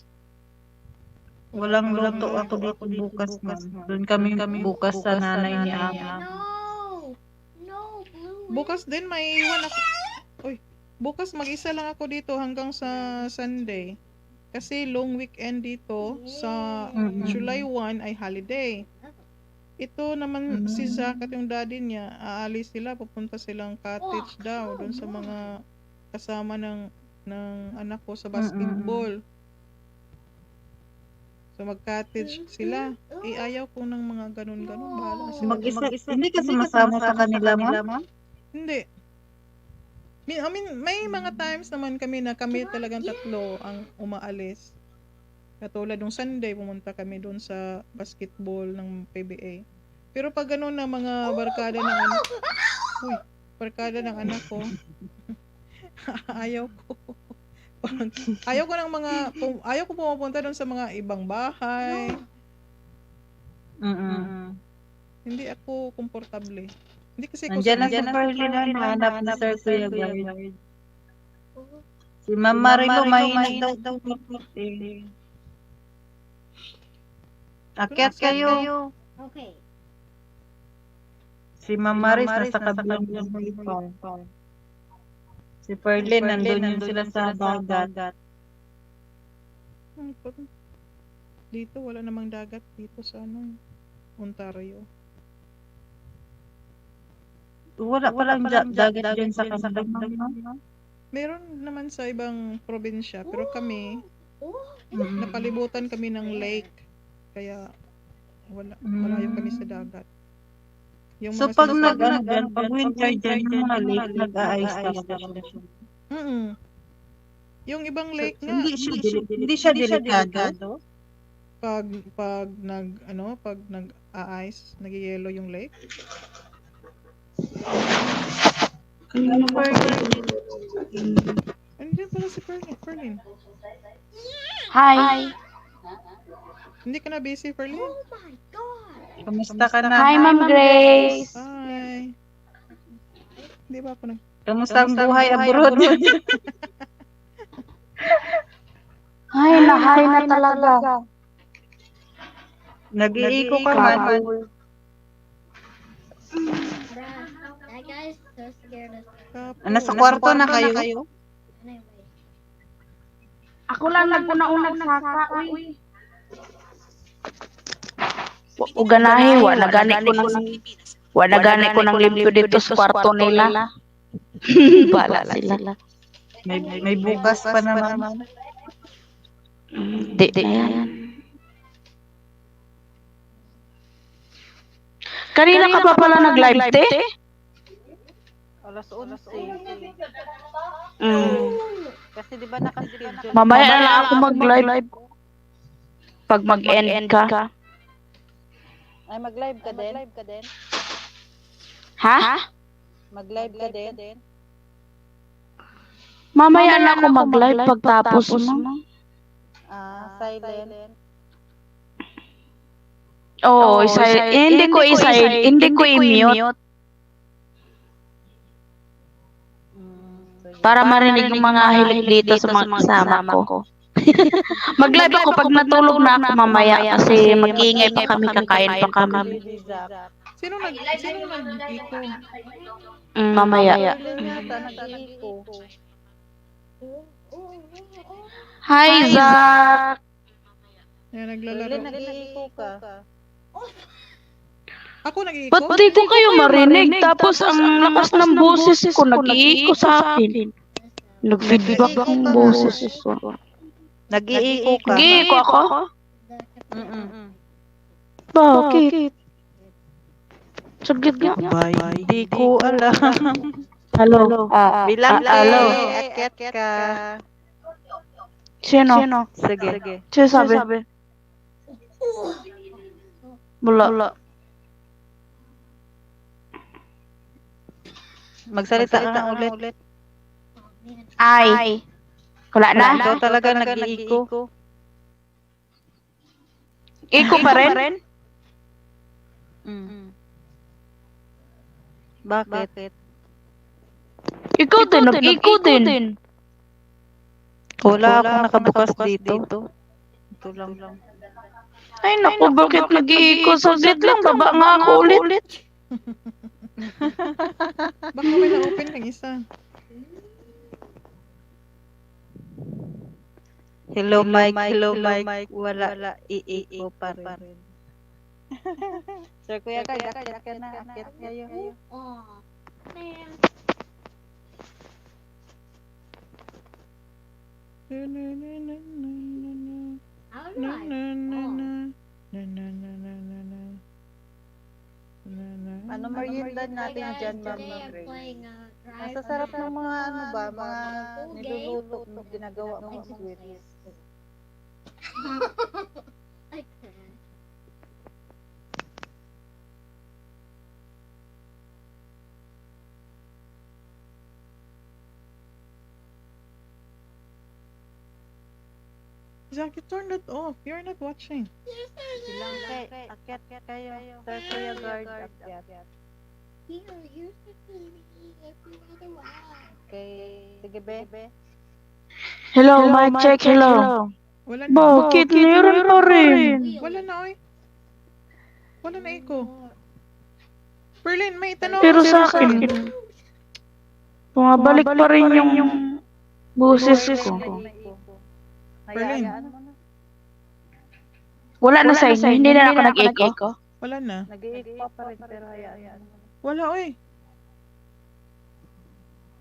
Walang luto ako dito bukas, ma'am. Doon kami bukas sa nanay ni Amo. No, Blue. Bukas din may iwan ako. Uy, bukas mag-isa lang ako dito hanggang sa Sunday. Kasi long weekend dito sa July 1 ay holiday. Ito naman si Zach at yung daddy niya, aalis sila, pupunta silang cottage daw doon sa mga kasama ng anak ko sa basketball. So mag-cottage sila. Ayaw ko ng mga ganun-ganun. Bahala sila. Mag-isa, hindi ka sumasama sa kanila, ma'am? Hindi. I mean, may mga times naman kami na kami talagang tatlo ang umaalis. Katulad nung Sunday, pumunta kami doon sa basketball ng PBA. Pero pag gano'n na mga barkada ng Uy, barkada ng anak ko. Ayaw ko. Ayaw ko ng mga ayaw ko pumupunta doon sa mga ibang bahay. Hindi ako komportable. Hindi kasi ako Nandiyan na sanay. si Perlin na hanap ni Sir Kuya Bard. Si Ma'am Marilo mahina daw eh. Akyat kayo. Okay. Si Ma'am Maris nasa kabilang bahay pa. Si Perlin nandun yun sila sa dagat. Dito wala namang dagat dito sa Ontario. Wala palang dagat dyan sa kabilang. Meron naman sa ibang probinsya, pero kami Oh, napalibutan kami ng lake. Kaya malayo kami sa dagat. Yung So mga pag sinasabi- pag winter dyan, yung mga lake nag-a-ice talaga siya. Yung ibang lake nga, Hindi siya delikado. pag nag-a-ice, nag-yellow yung lake. Andiyan pala si Perlin. Hi. Hindi ka na busy, Perlin? oh my God. Kamusta ka na? Hi, Ma'am Grace. Hi. Hindi ba ako Kamusta ang buhay abroad? Hi na talaga. Nag-iiko ka man. Bruh, that guy's so scared of me. Nasa kwarto na kayo? Anyway. Ako lang naguna-unag saka, uy. Uganahi, wa na gani ko ng limpyo dito sa kwarto nila. Bala sila. May bukas pa naman. Di na yan. Kanina ka pa pala nag-live, te? Alas 11. Kasi di ba naka-schedule? Mamaya na lang ako mag-live. Pag mag-end ka. Ay, mag-live ka din? Ha? Mag-live ka din? Mamaya na ako mag-live pagtapos mo. Silent. Oo, hindi ko i-mute. Para marinig yung mga hilik dito sa mga kasama ko. Mag-live ako pag natulog na ako mamaya kasi mag-iingay pa kami, kakain pa kami. Sino nag-iko? Mamaya. Hi, Zach! Yan, naglalaro. Nag-iiko ka. Ako nag-iiko? Ba't di ko kayo marinig? Tapos ang lakas ng boses ko, nag-iiko sa akin. Nag-feedback ang boses ko. Nag-iiko ka. Nag-iiko ako? Bakit? Saglit nga. Di ko alam. Hello? Bilang hello? Akyat ka. Sino? Sige. Sino sabi? Wala. Magsalita ka na ulit. Ay. Wala na? Ikaw talaga nag-iiko. Iko pa rin? Bakit? Ikaw din, nag-iko din. Wala akong nakabukas dito. Ito lang. Ay naku, bakit nag-iiko? Saglit lang, baba nga ako ulit. Baka may na-open kang isa. Hello, Mike. Wala. Iiko pa rin. Sir Kuya Card, akyat ka na. Akyat kayo. Oh, man. How do I? Ano merienda natin dyan, Ma'am Today I'm Grace? playing Drive. Masasarap ng mga mga Full niluluto mo, ginagawa mo sweets. I can't. Jackie, turn that off. You're not watching. Silang akyat kayo. Sir Kuya Guard, akyat. Here, you're supposed to be every other one. Okay. Sige, be. Hello, mic check, hello. Wala na. Bakit meron pa rin? Wala na, oy. Wala na echo. Perlin, may tanong Pero ako sa akin, bumabalik pa rin yung boses ko. Perlin, Wala na sa inyo, hindi na ako nag-echo. wala na. Nag-i-echo pa rin, pero hayaan. Wala, oy.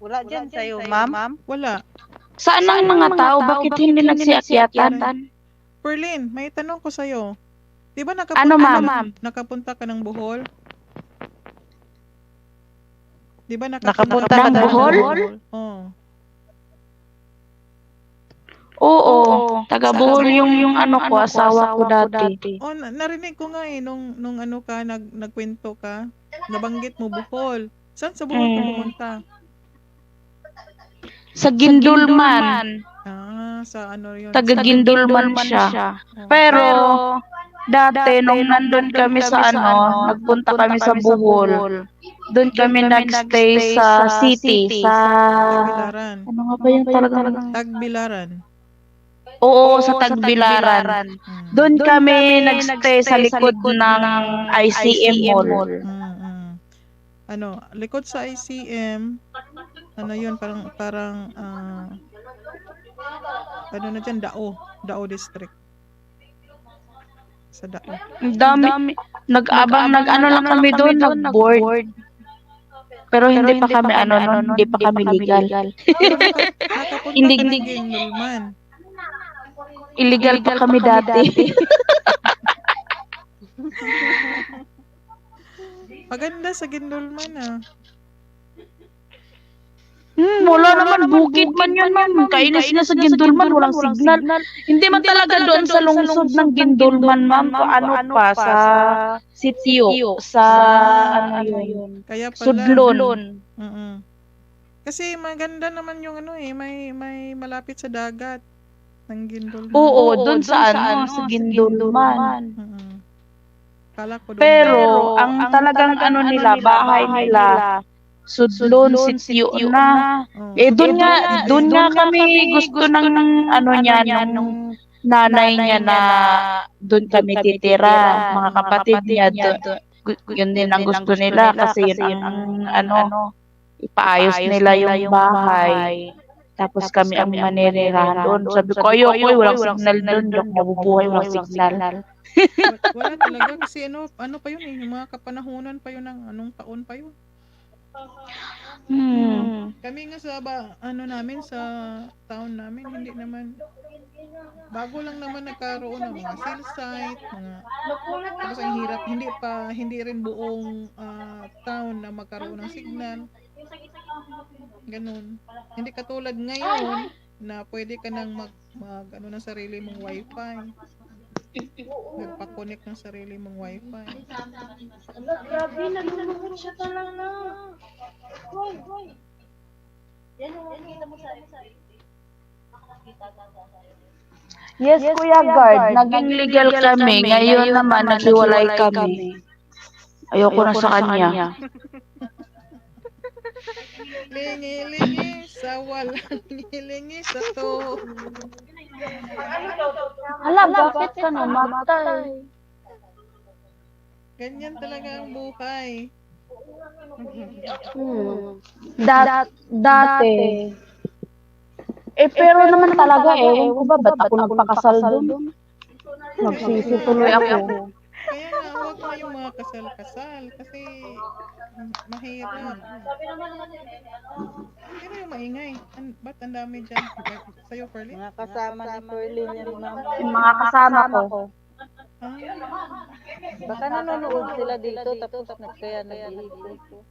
Wala dyan sa'yo, ma'am? Wala. Saan ang mga tao? Bakit hindi nagsiakyatan? Perlin, may tanong ko sa'yo. Di ba Ano, ma'am? nakapunta ka ng Bohol? Di ba Nakapunta ka ka ng Bohol? Oo. Oo, taga Bohol yung ano ko, asawa ko dati. Oh, narinig ko nga nung ano ka, nagkwento ka, nabanggit mo Bohol. Saan sa Bohol ka pumunta? Sa Gindulman, Sa ano yun? taga Gindulman siya. Pero, dati nung nandun kami sa ano, nagpunta kami sa Bohol. Doon kami nagstay sa city, sa... Tagbilaran. Ano nga ba yung talagang... Tagbilaran. Oo, sa Tagbilaran. Doon kami nagstay sa likod ng ICM Mall. Ano, likod sa ICM, ano yun, parang ano na dyan, Dao District. Sa Dao. Ang dami. Nag-ano lang kami doon, nag-board. Pero hindi pa kami hindi pa kami legal. Nakapunta Hindi, ka hindi. ng Gindulman. Illegal pa kami dati. Maganda sa Gindulman Wala naman, bukid man yun, ma'am. Kainis na sa Gindulman, walang signal. Hindi man talaga doon sa lungsod ng Gindulman, ma'am. Ano pa, sa sitio, sa ano yun, Kaya pala. Sudlon. Kasi maganda naman yung may malapit sa dagat ng Gindulman. Oo, doon sa ano, sa Gindulman. Kala ko doon. Pero, ang talagang ano nila, bahay nila, Sudlon, sitio na. Doon nga kami gusto ng ano niya, nung nanay niya na doon kami titira. Mga kapatid niya, yun din ang gusto nila kasi yun ang ano, ipaayos nila yung bahay. Tapos kami ang manirirahan doon. Sabi ko, ayoko, walang signal doon. Yung mabubuhay, walang signal. Wala talaga kasi ano pa yun yung mga kapanahunan pa yun ng anong taon pa yun. Kami nga sa namin sa town namin hindi naman bago lang naman nagkaroon ng mga cell site, tapos ang hirap hindi rin buong town na magkaroon ng signal. Ganun. Hindi katulad ngayon na pwede ka nang mag ng sarili mong wifi. Nagpa-connect ng sarili mong wifi. Grabe, nalulungkot siya talaga. Hoy. Yan yung makikita mo sa Yes, Kuya Guard. Naging legal kami. Ngayon naman, naghiwalay kami. Ayoko na sa kanya. Lingi-lingi sa walang lingi sa to. Hala, bakit ka namatay? Ganyan talaga ang buhay. Dati. Pero naman talaga ewan ko ba, ba't ako nagpakasal doon? Nagsisi tuloy ako. Kaya nga, huwag mo yung mga kasal-kasal kasi mahirap. Sino yung maingay? Ba't ang dami dyan? Sa'yo, Perlin? Mga kasama ni Perlin yan, ma'am. Yung mga kasama ko. Baka nanonood sila dito tapos kaya nag-iikot.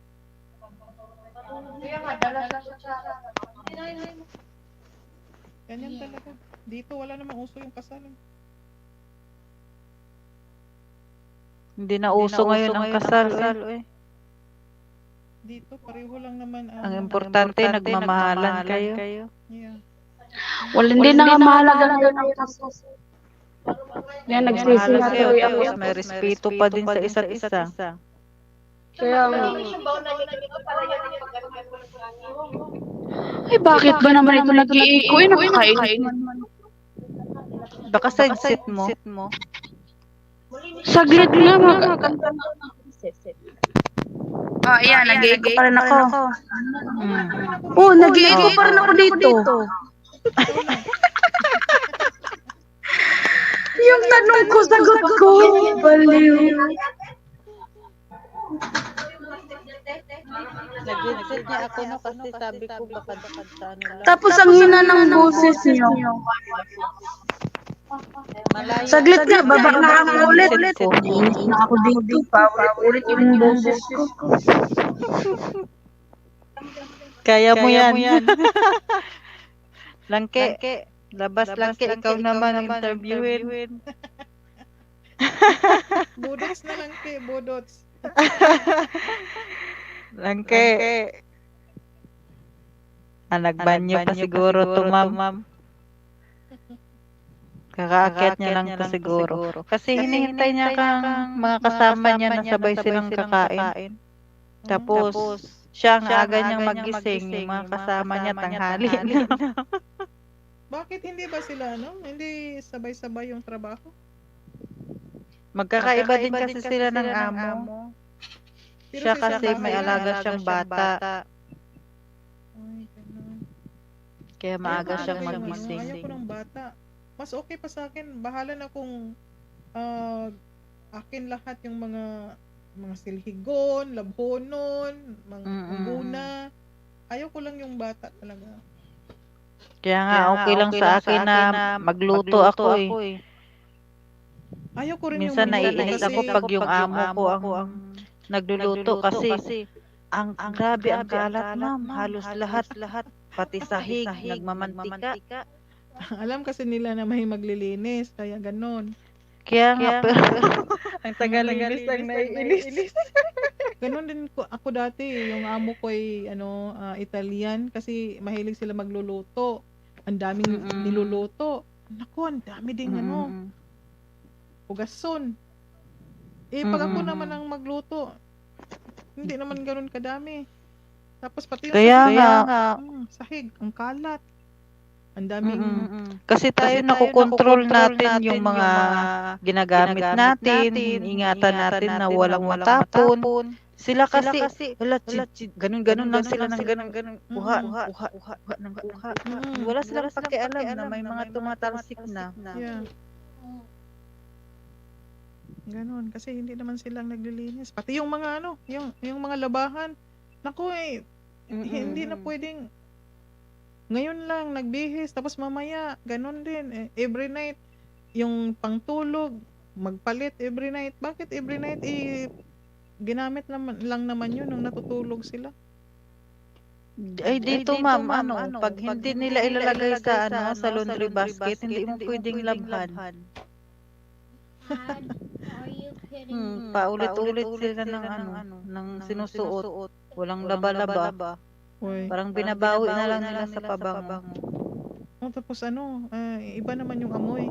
Ganyan talaga. Dito wala namang uso yung kasal. Hindi na uso ngayon ang kasal. Dito pareho lang naman Ang importante, nagmamahalan kayo. Yeah. Wala, hindi na nga mahalaga ngayon ang puso. Yan, Mahalaga nagsisinatuloy yun. ako. Tapos may respeto pa din sa isa't isa. Kaya nga. Ay, bakit ba naman ito nag-iiko? Eh, nakakain. Baka side seat mo. Saglit nga, magkakanta na. Ah, ayan, nag-iiko pa rin ako. Oh, nag-iiko pa rin ako dito. Yung tanong ko, sagot ko. Baliw. Nag-headset niya ako no kasi sabi ko baka sa ano lang. Tapos ang hina ng boses niyo. Malaya. Saglit nga, baba na ako ulit. Ko. Nainis na ako dito. Paulit-ulit yung boses ko. Kaya mo yan. Langke. Labas Langke, ikaw naman interviewin. Budots na lang kay budots. Langke. Nagbanyo pa siguro to, ma'am. Kakaakyat niya lang to siguro. Kasi hinihintay niya kang mga kasama niya na sabay silang kakain. Tapos, siya ang aga niyang magising, yung mga kasama niya tanghali. Bakit hindi ba sila hindi sabay-sabay yung trabaho? Magkakaiba din kasi sila ng amo. Pero Siya sa kasi isang may bahay, alaga siyang bata. Ay, ganun. Kaya maaga Ayaw siyang ko ng magising. Ayaw ko ng bata. Mas okay pa sa akin. Bahala na kung akin lahat yung mga silhigon, labhonon, mga guna. Ayaw ko lang yung bata talaga. Kaya nga, okay lang sa akin na magluto ako eh. Ayaw ko rin Minsan yung magluto naiinis kasi ako pag yung amo ko ang nagluluto kasi ang grabe ang kalat, ma'am. Halos lahat. Pati sahig, nagmamantika. alam kasi nila na may maglilinis, kaya ganun. Kaya nga, pero ang tagalinis ang naiinis. Ganun din ako dati, yung amo ko ay Italian kasi mahilig sila magluluto. Ang daming niluluto. Naku, ang dami ding ugason. Pag ako naman ang magluto, hindi naman ganun kadami. Tapos pati yung Kaya sahig, nga. sahig, ang kalat. Ang daming Kasi tayo nakokontrol natin yung mga ginagamit natin, ingatan natin na walang matapon. Sila kasi, ganun lang sila ng ganun. Kuha ng kuha. Wala silang pakialam na may mga tumatalsik na. yeah. Ganun, kasi hindi naman silang naglilinis. Pati yung mga yung mga labahan. Naku hindi na pwedeng ngayon lang nagbihis tapos mamaya ganun din. Every night yung pangtulog magpalit every night. Bakit every night ginamit lang naman yun nung natutulog sila? Ay dito ma'am, pag hindi nila ilalagay sa sa laundry basket, hindi mo pwedeng labhan. Dad, are you kidding me? Paulit-ulit sila ng sinusuot. Walang laba-laba. Uy. Parang binabawi na lang nila sa pabango. Tapos iba naman yung amoy.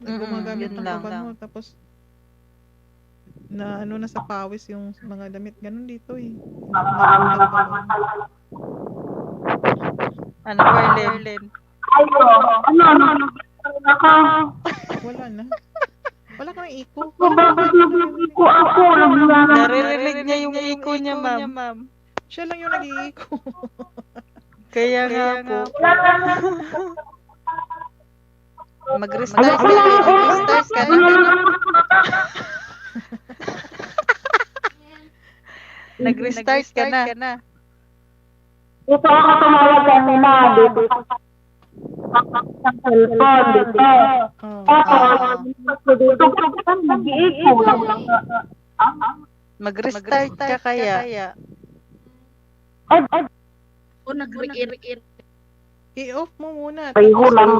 Gumagamit yun ng lang. pabango tapos na na sa pawis yung mga damit. Ganun dito Ano Berlin? Wala na. Wala kang iko. Naririnig niya yung iko niya, ma'am. Siya lang yung nag-iiko. Kaya nga po. Mag-restart ka na. Mag-restart ka na. Nag-restart ka na. Ito ako tumawag kanina dito sa cellphone dito. Mag-restart ka kaya. I-off mo muna. Pareho lang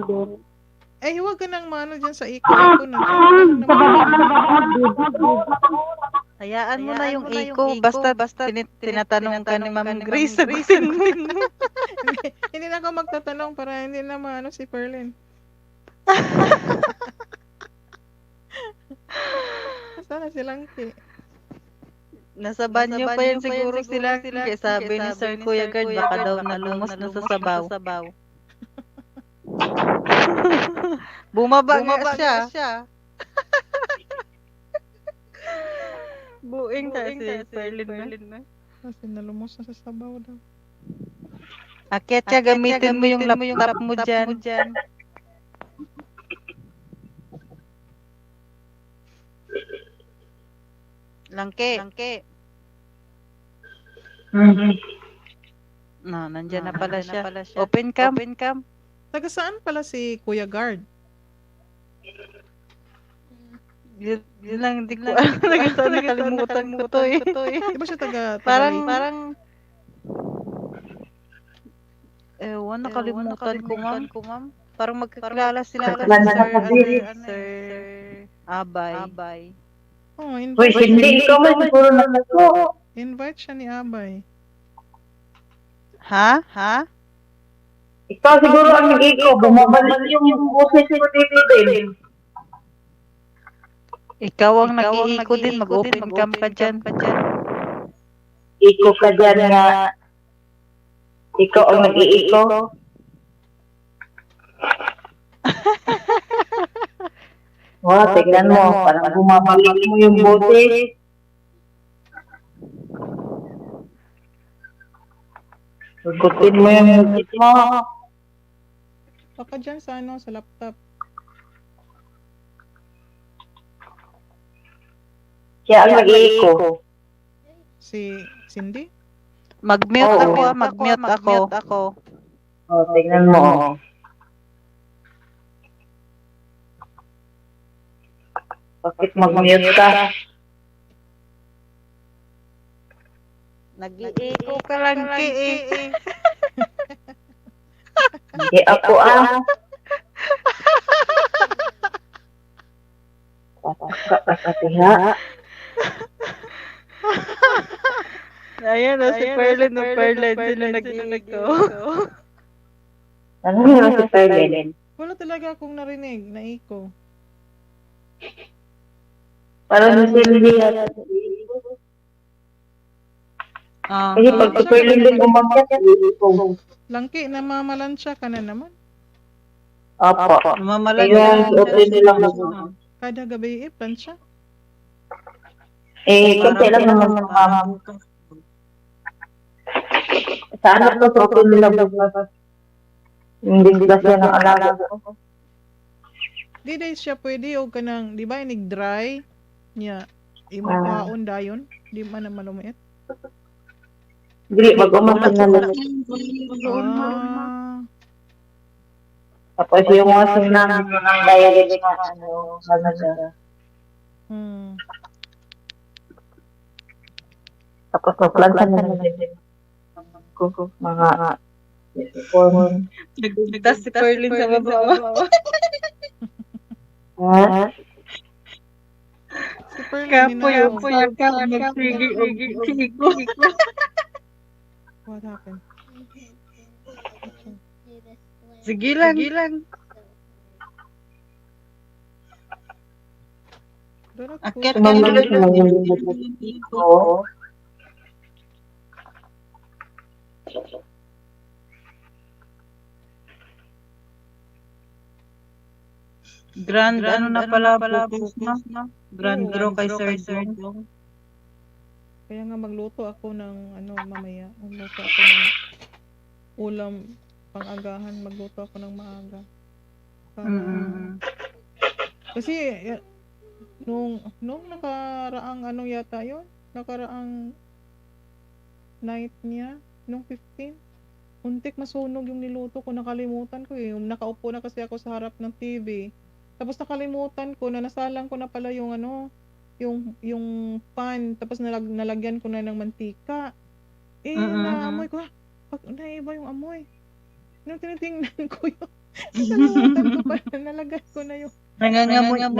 din. Eh, huwag ka nang mano dyan sa iko. Iko na. Hayaan mo na yung Iko. Basta tinatanong ka ni Ma'am Grace, sagutin mo. Hindi na ako magtatanong para hindi na maano si Perlin. Sana silang Nasa banyo pa yan siguro sila. Kaya sabi ni Sir Kuya Guard, baka daw nalumos na sa sabaw. Bumaba nga siya. Buing si Perlin na. kasi nalumos na sa sabaw daw. Akyat ka, gamitin mo yung laptop mo dyan. Langke. No, nandyan na pala siya. Open cam. Taga saan pala si Kuya Guard? Yun lang, di ko alam. Nakalimutan ko to eh. Di ba siya taga Parang, Leyte? ewan, nakalimutan ko, ma'am. Parang magkakilala sila Kakilala ni ka pa din. Sir Abay. Oh, Uy, hindi ikaw man siguro naglato. invite siya ni Abay. Ha? Ikaw siguro ang nag-ikaw. Bumabalik yung boses mo dito din. Ikaw ang nag-iiko din. Mag-open cam ka dyan. Iko ka dyan nga. Ikaw ang nag-iiko. Wow, tignan mo. Parang bumabalik mo yung boses. Ikutin mo yung music mo. Baka dyan sa sa laptop. Siya ang nag-iiko. Si Cindy? Mag-mute Oo. ako. O, tignan mo. Bakit mag-mute ka? Nag-iiko ka lang, eh. Hindi ako Pataka. Ayan na, si Perlin. Sila nag-iiko. Ano nga si Perlin? Wala talaga akong narinig na iko. Parang si Cindy at kasi pag si Perlin din umakyat, iiko. Langki, namamalansya ka na naman. Opo. Mamalan Kaya open nila mo. Kada gabi plansya. Kasi lang naman ng mama. Sa anak ko, sa open nila bukas. Hindi sila siya ng alaga. Di dahil siya pwede o kanang, di ba, inig-dry niya. Imukaon dayon. Di man na malumiit. Hindi, mag-umasan na lang. Ah, Tapos yung washing namin ng diary na siya. Tapos mag-plansa na lang din. Mga uniform. Nagtas si Perlin sa baba. Ha? si Perlin, What happened? Sige lang. Dorot Akyat po. ka Tumamang lang. siya ng Oo. Grand, ano na pala bukas na? Grand draw kay Sir Dong. Kaya nga magluto ako ng mamaya. Magluto ako ng ulam pang-agahan. Magluto ako ng maaga. Para, kasi nung nakaraang yata yun? Nakaraang night niya, nung 15. Untik masunog yung niluto ko. Nakalimutan ko eh. Nakaupo na kasi ako sa harap ng TV. Tapos nakalimutan ko na nasalang ko na pala yung yung pan, tapos nalagyan ko na ng mantika. Naamoy ko, pag naiba yung amoy. Nung tinitingnan ko yung, nakalimutan ko pala, nalagay ko na yung, Nangangamoy ng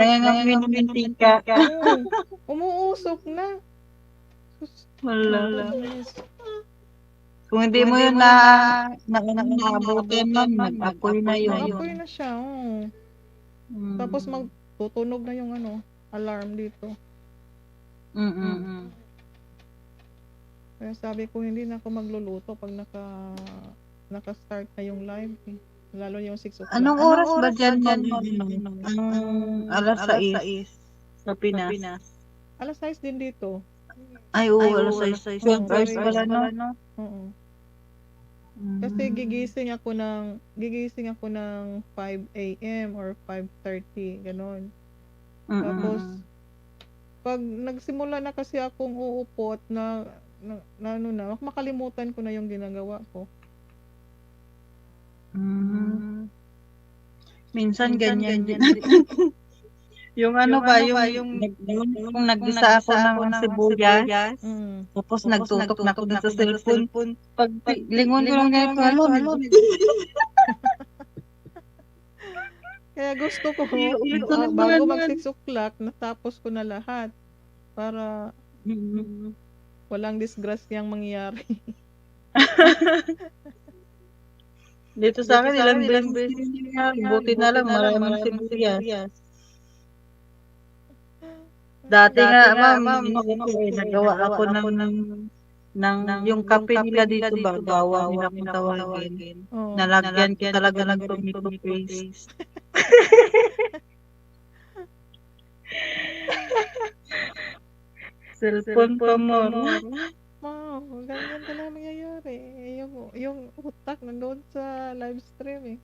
mantika. umuusok na. Wala. Miss. Kung hindi mo yun naabutan, ma'am, nag-apoy na yun. Nag-apoy na siya, oh. Mm. Tapos magtutunog na yung alarm dito. Kaya sabi ko hindi na ako magluluto pag naka-start na yung live eh. Lalo yung 6 o'clock. Anong oras ba dyan yan? Ang alas 6 sa Pinas. Alas 6 din dito. Ay, oo, alas 6. 12 hours pala, no? Oo. Kasi gigising ako ng 5 a.m. or 5:30, ganon. Tapos pag nagsimula na kasi akong uupot na makalimutan ko na yung ginagawa ko. Minsan ganyan din. Yung yung kung naggisa ako ng sibuyas, tapos nagtutok na ako dun sa cellphone. Pag lingon ko lang ganito, halo. Kaya gusto ko, Ulit-ulit bago naman. mag 6 o'clock, natapos ko na lahat. Para walang disgrasyang mangyayari. Dito sa akin, ilang beses nangyari. Buti na lang, maraming sibuyas. Dati nga, ma'am, nagawa ako ng yung kape nila dito ba, bawang nila kung tawagin. Oo. Nalagyan ko talaga ng tomato paste. Cellphone pa mo. Wow, ganyan talaga nangyayari. Yung utak nandoon sa live stream eh.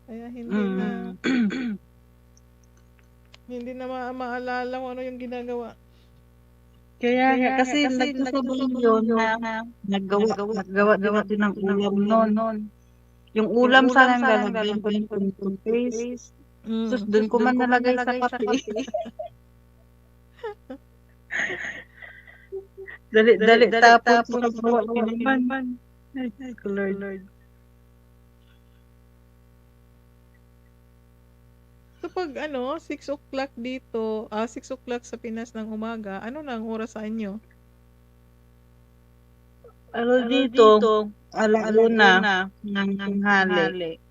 Kaya hindi na maalala kung ano yung ginagawa. Kaya nga, kasi nagsasabayan yun na naggawa din natin ng ulam noon. Yung ulam sana lalagyan ko ng tomato paste. Sus, doon ko man nalagay sa kape. Dali, tapos magawa ko naman. Ay, Lord. So pag 6 o'clock dito, 6 o'clock sa Pinas ng umaga, ano na ang oras sa inyo? Dito, alauna ng tanghali.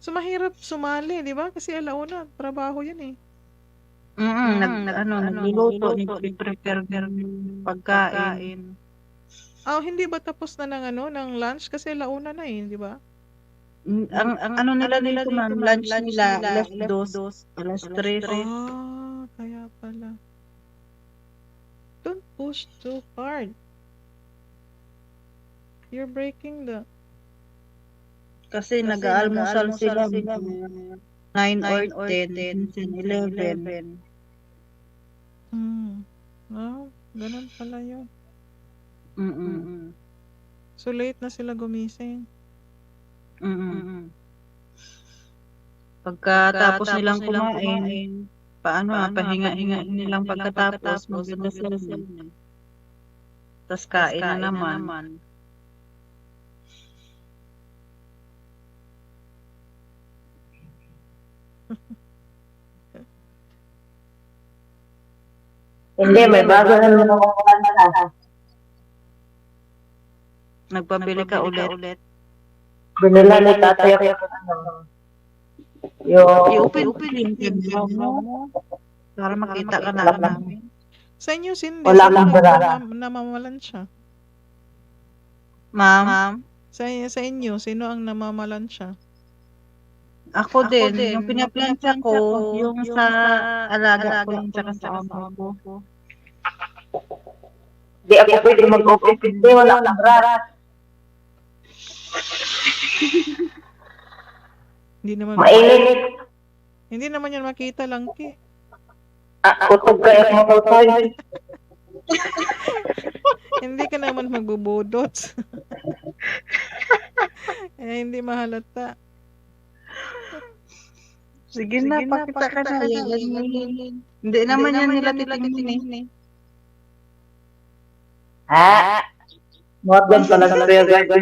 So mahirap sumali, di ba? Kasi alauna, trabaho yun eh. Nagluluto, nag-prepare ng pagkain. Hindi ba tapos na ng lunch? Kasi alauna na eh, di ba? Ang nila dito, ma'am, lunch nila, alas 2, alas 3. Kaya pala. Don't push too hard. You're breaking the... Kasi nag-aalmusal sila 9 or 10, 11. Ganun pala yun. So late na sila gumising. Pagkatapos nilang kumain, pahinga-hinga nilang pagkatapos, magdadasal na. Tapos kain na naman. Hindi, may bago na naman ako kanta. Nagpabili ka ulit. Binila ni tatay ako yung I-open yung camera mo. Para makita ka namin. Sa inyo, Cindy, Wala sino kang bara. namamalan siya? Ma'am, Sa inyo, sino ang namamalan siya? ako din. Yung pinaplansya ko, yung sa alaga ko, yung tsaka sa amo ko. di ako pwede mag-open. Hindi, wala kang bara. Hindi naman Mainit. Hindi naman yan makita lang ki. Kutog kayo mga tutoy. Hindi ka naman magbubudot. Hindi mahalata. Sige na, pakita ka na. Hindi naman yan nila titingin eh. Modern pa lang kayo guys.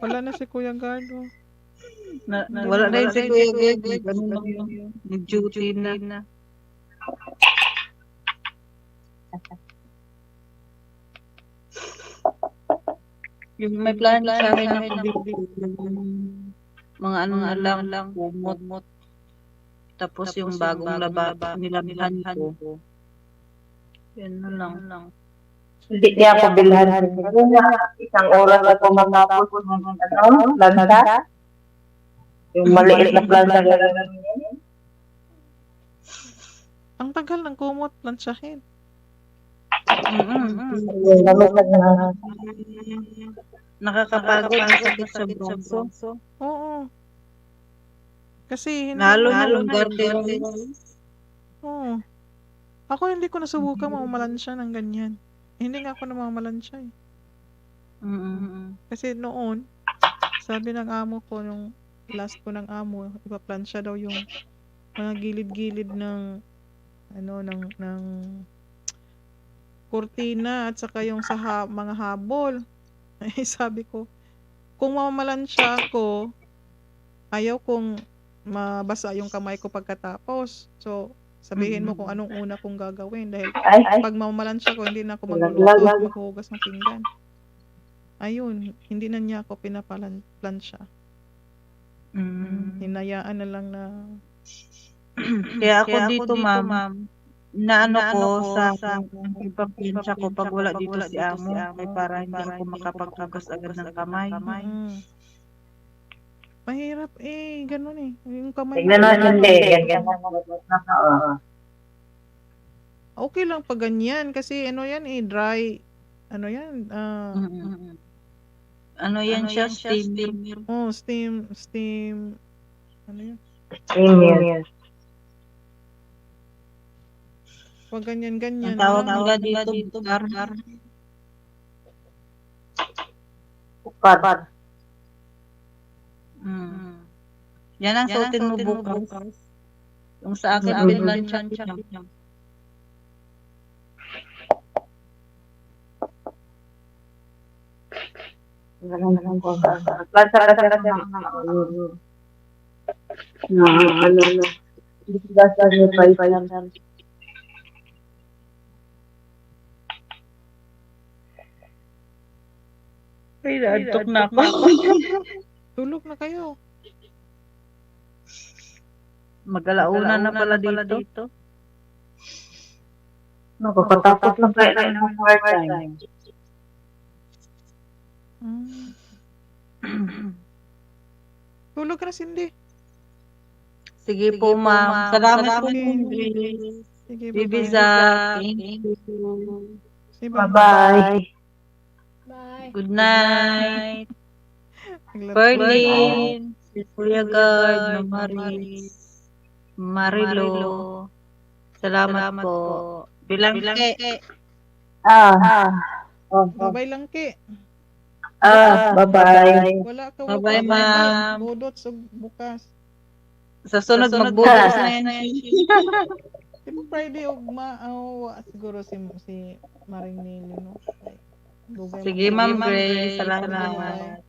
Wala na si Kuya Gardo. Wala na yun si Kuya Geg. Nag-duty na. Yung may plano sa akin na pabili mga ano na lang, kumot. Tapos yung bagong nilabahan ko. Yan na lang. Hindi niya ako bilhan. Isang oras ako matapos ng plansa. Yung maliit na plansa. Ang tagal ng kumot plansyahin. Yung lamig na Nakakapagod, sakit sa braso. Oo. Kasi hindi Lalo mo- na yung garden. Oo. Ako hindi ko nasubukan mamamalansya ng ganyan. Hindi nga ako namamalansya eh. Kasi noon, sabi ng amo ko, nung last ko ng amo, ipaplansya daw yung mga gilid-gilid ng ng kurtina at saka yung sa mga habol. Ay, sabi ko, kung mamamalansya ako, ayaw kong mabasa yung kamay ko pagkatapos. So, sabihin mo kung anong una kong gagawin dahil pag mamamalansya ko, hindi na ako magluluto, maghuhugas ng pinggan. Ayun, hindi na niya ako pinaplansya. Hinayaan na lang na Kaya ako dito, ma'am, na ano ko sa pagpaplansya ko pag wala dito si amo, ay para hindi ako makapaghugas agad ng kamay. mahirap ganun eh. Yung kamay tignan mo, natin hindi. okay lang pag ganyan kasi ano yan dry. Ano yan? Ano yan siya, steamer. Steam. Ano yan? Email. Pag ganyan-ganyan. Ang tawag nila dito, bukar. Upat. Yan ang suotin mo bukas. Yung sa akin, pinlansyan siya. Plansa kasi Ay, naantok na ako. Tulog na kayo. Mag-alauna na pala dito. Nakakatapos lang kayo ng part-time. Tulog ka na, Cindy. Sige po, ma'am. Salamat po, Sige, Bibiza. Thank you. Sige, Bye-bye. Bye. Good night. Berlin. Si Kuya Guard, Maris. Marilo. Salamat po. Bilangke. Babay lang, Ki. Bye-bye. Wala ka. Bye-bye, ma'am. Budot sa bukas. Sa sunod, magbukas na yan. Di ba Friday siguro si Maring Nili, no? Sige, Ma'am Grace. Salamat. Salamat.